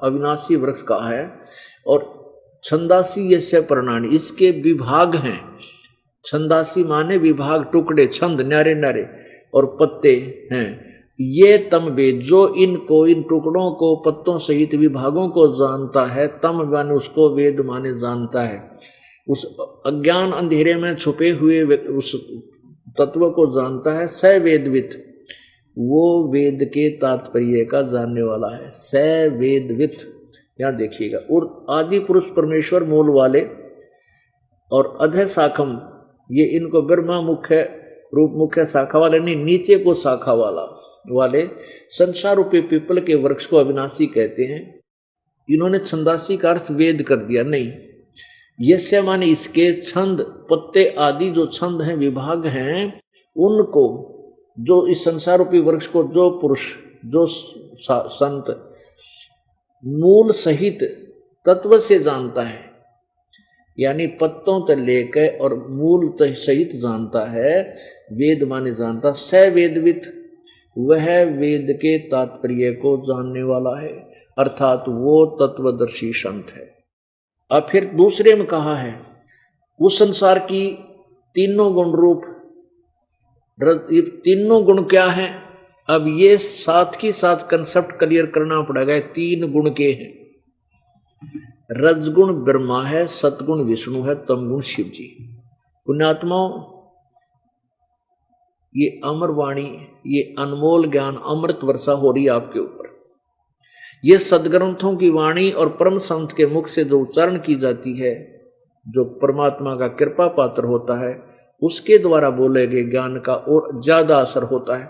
अविनाशी वृक्ष का है। और छंदासी यस्य प्रणाली, इसके विभाग हैं। छंदासी माने विभाग, टुकड़े, छंद, न्यारे न्यारे, और पत्ते हैं। ये तम वेद, जो इनको, इन टुकड़ों को, पत्तों सहित विभागों को जानता है, तम माने उसको, वेद माने जानता है। उस अज्ञान अंधेरे में छुपे हुए उस तत्व को जानता है। स वेदवित, वो वेद के तात्पर्य का जानने वाला है। स वेदवित, यहां देखिएगा। और आदि पुरुष परमेश्वर मूल वाले और अधः शाखम, ये इनको ब्रह्मा मुख्य रूप मुख्य शाखा वाले नहीं, नीचे को शाखा वाले संसार रूपी पीपल के वृक्ष को अविनाशी कहते हैं। इन्होंने छंदासी का अर्थ वेद कर दिया, नहीं। यस्य माने इसके, छंद, पत्ते आदि जो छंद हैं, विभाग हैं, उनको, जो इस संसार रूपी वृक्ष को जो पुरुष, जो संत मूल सहित तत्व से जानता है, यानी पत्तों तक लेकर और मूल सहित जानता है, वेद माने जानता। स वेदवित, वह वेद के तात्पर्य को जानने वाला है, अर्थात वो तत्वदर्शी संत है। अब फिर दूसरे में कहा है, उस संसार की तीनों गुण रूप, ये तीनों गुण क्या हैं? अब ये साथ ही साथ कंसेप्ट क्लियर करना पड़ेगा। 3 गुण के हैं। रजगुण ब्रह्मा है, सतगुण विष्णु है, तमगुण शिव जी। पुण्यात्माओं, ये अमर वाणी, ये अनमोल ज्ञान अमृत वर्षा हो रही है आपके ऊपर। ये सदग्रंथों की वाणी और परम संत के मुख से जो उच्चारण की जाती है, जो परमात्मा का कृपा पात्र होता है, उसके द्वारा बोले गए ज्ञान का और ज्यादा असर होता है।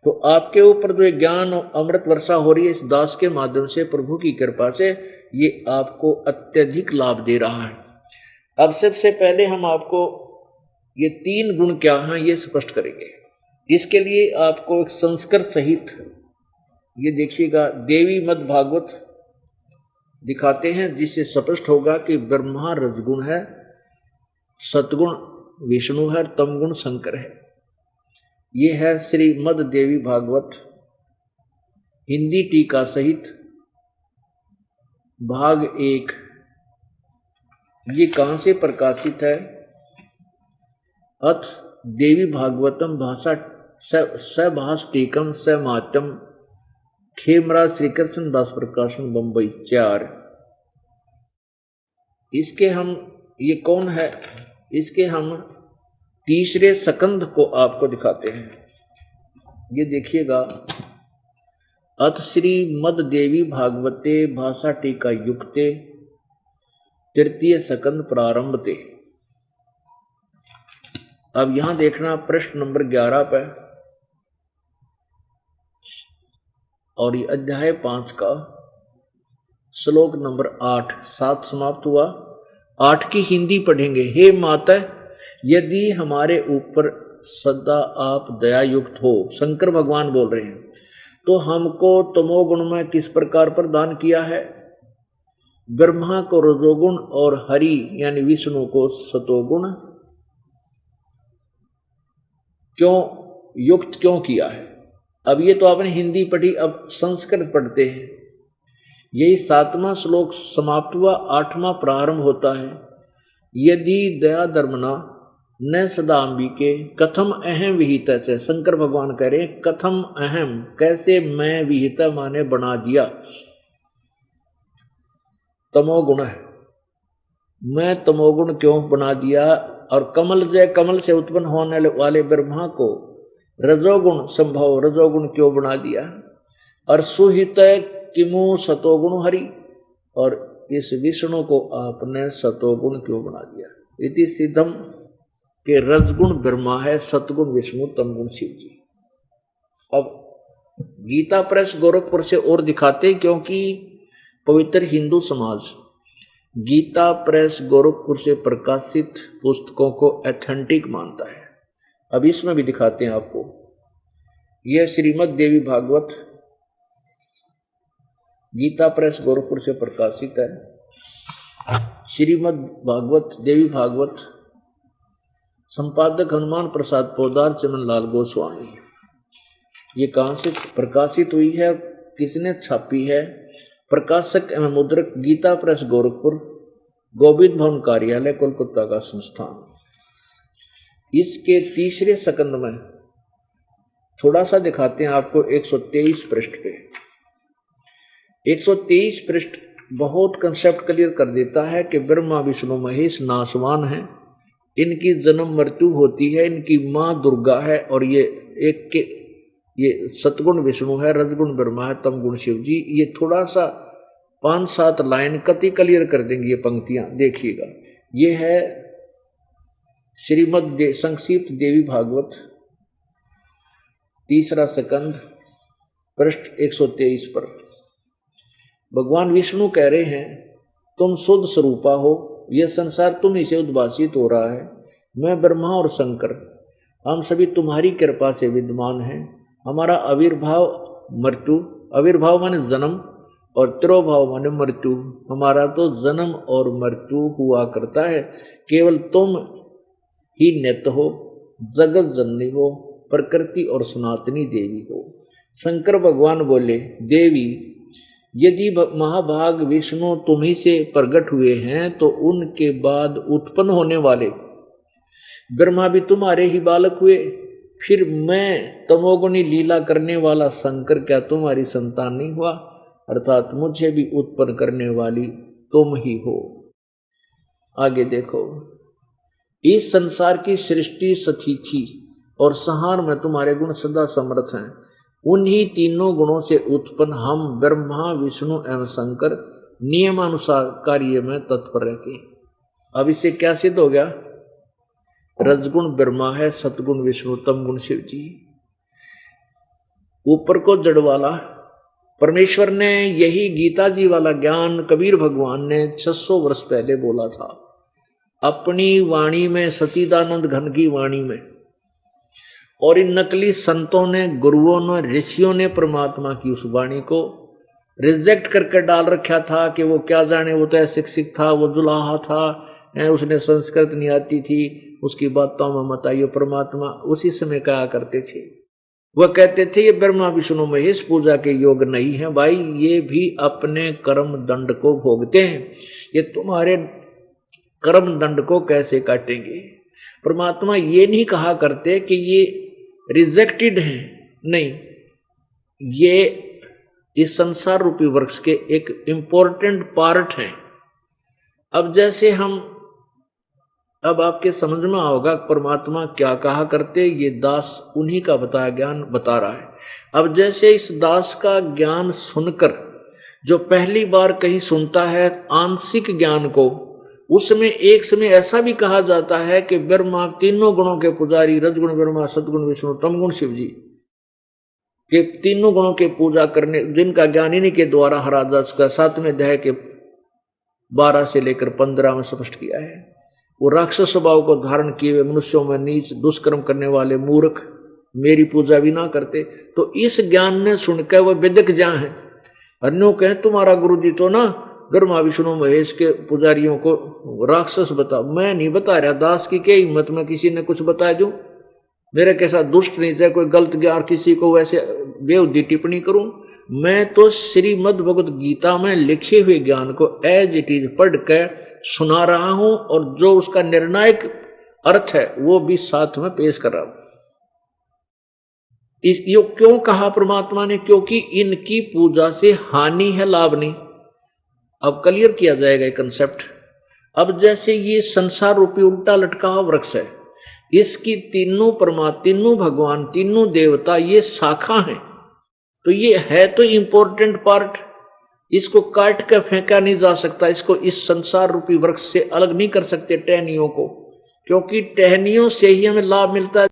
तो आपके ऊपर जो ज्ञान और अमृत वर्षा हो रही है इस दास के माध्यम से, प्रभु की कृपा से, ये आपको अत्यधिक लाभ दे रहा है। अब सबसे पहले हम आपको ये 3 गुण क्या हैं ये स्पष्ट करेंगे। इसके लिए आपको एक संस्कृत सहित, ये देखिएगा, देवी मद भागवत दिखाते हैं, जिससे स्पष्ट होगा कि ब्रह्मा रजगुण है, सतगुण विष्णु है, तमगुण शंकर है। ये है श्रीमद देवी भागवत हिंदी टीका सहित भाग 1 ये कहाँ से प्रकाशित है? अथ देवी भागवतम भाषा सभाष टीकम समात्यम खेमराज श्री कृष्ण दास प्रकाशन बंबई 4। इसके हम ये कौन है? इसके हम तीसरे सकंद को आपको दिखाते हैं। ये देखिएगा, अथ श्री मद देवी भागवते भाषा टीका युक्ते तृतीय सकंद प्रारंभते। अब यहां देखना प्रश्न नंबर 11 पे, और ये अध्याय 5 का श्लोक नंबर 8 7 समाप्त हुआ। 8 की हिंदी पढ़ेंगे। हे माता, यदि हमारे ऊपर सदा आप दयायुक्त हो, शंकर भगवान बोल रहे हैं, तो हमको तमोगुण में किस प्रकार प्रदान किया है? ब्रह्मा को रजोगुण और हरि यानी विष्णु को सतोगुण क्यों युक्त क्यों किया है? अब ये तो आपने हिंदी पढ़ी, अब संस्कृत पढ़ते हैं। यही 7वां श्लोक समाप्त हुआ, 8वां प्रारंभ होता है। यदि दया धर्मना न सदाम्बिके कथम अहम विहित। शंकर भगवान कह रहे हैं कथम अहम, कैसे मैं विहित माने बना दिया। तमोगुण है, मैं तमोगुण क्यों बना दिया? और कमल जय कमल से उत्पन्न होने वाले ब्रह्मा को रजोगुण संभव रजोगुण क्यों बना दिया? और सुहित किमु सतोगुण हरि, और इस विष्णु को आपने सतोगुण क्यों बना दिया? इति सिद्धम के रजगुण ब्रह्मा है, सतगुण विष्णु, तमगुण शिव जी। अब गीता प्रेस गोरखपुर से और दिखाते, क्योंकि पवित्र हिंदू समाज गीता प्रेस गोरखपुर से प्रकाशित पुस्तकों को ऑथेंटिक मानता है। अब इसमें भी दिखाते हैं आपको। यह श्रीमद् देवी भागवत गीता प्रेस गोरखपुर से प्रकाशित है। श्रीमद् भागवत देवी भागवत संपादक हनुमान प्रसाद पोदार चमन लाल गोस्वामी। ये कहाँ से प्रकाशित हुई है, किसने छापी है? प्रकाशक एवं मुद्रक गीता प्रेस गोरखपुर, गोविंद भवन कार्यालय कोलकाता का संस्थान। इसके तीसरे सकंद में थोड़ा सा दिखाते हैं आपको। 123 पृष्ठ पे 123 पृष्ठ बहुत कंसेप्ट क्लियर कर देता है कि ब्रह्मा विष्णु महेश नासवान हैं, इनकी जन्म मृत्यु होती है, इनकी माँ दुर्गा है, और ये सतगुण विष्णु है, रजगुण ब्रह्मा है, तमगुण शिव जी। ये थोड़ा सा 5-7 लाइन कति क्लियर कर देंगे ये पंक्तियां, देखिएगा। ये है श्रीमद् संक्षिप्त देवी भागवत तीसरा सकंद पृष्ठ 123 पर भगवान विष्णु कह रहे हैं, तुम शुद्ध स्वरूपा हो, यह संसार तुम ही से उद्भासित हो रहा है। मैं ब्रह्मा और शंकर हम सभी तुम्हारी कृपा से विद्यमान हैं। हमारा आविर्भाव मृत्यु, आविर्भाव माने जन्म, और तिरोभाव माने मृत्यु। हमारा तो जन्म और मृत्यु हुआ करता है, केवल तुम ही नित्य हो, जगत जननी हो, प्रकृति और सनातनी देवी हो। शंकर भगवान बोले, देवी यदि महाभाग विष्णु तुम्ही से प्रकट हुए हैं, तो उनके बाद उत्पन्न होने वाले ब्रह्मा भी तुम्हारे ही बालक हुए। फिर मैं तमोगुणी लीला करने वाला शंकर क्या तुम्हारी संतान नहीं हुआ? अर्थात मुझे भी उत्पन्न करने वाली तुम ही हो। आगे देखो, इस संसार की सृष्टि स्थिति और संहार में तुम्हारे गुण सदा समर्थ हैं। उन्हीं तीनों गुणों से उत्पन्न हम ब्रह्मा विष्णु एवं शंकर नियमानुसार कार्य में तत्पर रहते हैं। अब इससे क्या सिद्ध हो गया? रजगुण ब्रह्मा है, सतगुण विष्णु, तमगुण शिव जी। ऊपर को जड़ वाला परमेश्वर ने यही गीता जी वाला ज्ञान कबीर भगवान ने 600 वर्ष पहले बोला था अपनी वाणी में, सच्चिदानंद घन की वाणी में। और इन नकली संतों ने, गुरुओं ने, ऋषियों ने परमात्मा की उस वाणी को रिजेक्ट करके डाल रखा था कि वो क्या जाने, वो तो अशिक्षित था, वो जुलाहा था, उसने संस्कृत नहीं आती थी, उसकी बातों में मत आइयो। परमात्मा उसी समय कहा करते थे। वह कहते थे ये ब्रह्मा विष्णु महेश पूजा के योग नहीं है भाई, ये भी अपने कर्म दंड को भोगते हैं, ये तुम्हारे कर्म दंड को कैसे काटेंगे। परमात्मा ये नहीं कहा करते कि ये रिजेक्टेड हैं, नहीं, ये इस संसार रूपी वृक्ष के एक इंपॉर्टेंट पार्ट हैं। अब जैसे अब आपके समझ में आओगा परमात्मा क्या कहा करते, ये दास उन्हीं का बताया ज्ञान बता रहा है। अब जैसे इस दास का ज्ञान सुनकर जो पहली बार कहीं सुनता है आंशिक ज्ञान को, उसमें एक समय ऐसा भी कहा जाता है कि ब्रह्मा तीनों गुणों के पुजारी, रजगुण ब्रह्मा, सदगुण विष्णु, तमगुण शिव जी के तीनों गुणों के पूजा करने, जिनका ज्ञान इन्हीं के द्वारा हरा जा चुका। 7वें अध्याय के 12 से लेकर 15 में स्पष्ट किया है। वो राक्षस स्वभाव को धारण किए हुए मनुष्यों में नीच दुष्कर्म करने वाले मूर्ख मेरी पूजा भी ना करते। तो इस ज्ञान ने सुनकर वह विदक जहाँ है, अन्यों कहें तुम्हारा गुरु जी तो ना ब्रह्मा विष्णु महेश के पुजारियों को राक्षस बता, मैं नहीं बता रहा, दास की क्या हिम्मत में किसी ने कुछ बता दूं, मेरे कैसा दुष्ट नहीं चाहे कोई गलत ज्ञान किसी को वैसे बेहुदी टिप्पणी करूं। मैं तो श्रीमद् भगवत गीता में लिखे हुए ज्ञान को एज इट इज पढ़ कर सुना रहा हूं, और जो उसका निर्णायक अर्थ है वो भी साथ में पेश कर रहा हूं। ये क्यों कहा परमात्मा ने, क्योंकि इनकी पूजा से हानि है, लाभ नहीं। अब क्लियर किया जाएगा ये कंसेप्ट। अब जैसे ये संसार रूपी उल्टा लटका हुआ वृक्ष है, इसकी तीनों परमात्मा, तीनों भगवान, तीनों देवता ये शाखा हैं, तो ये है तो इंपॉर्टेंट पार्ट, इसको काट कर फेंका नहीं जा सकता, इसको इस संसार रूपी वृक्ष से अलग नहीं कर सकते टहनियों को, क्योंकि टहनियों से ही हमें लाभ मिलता है।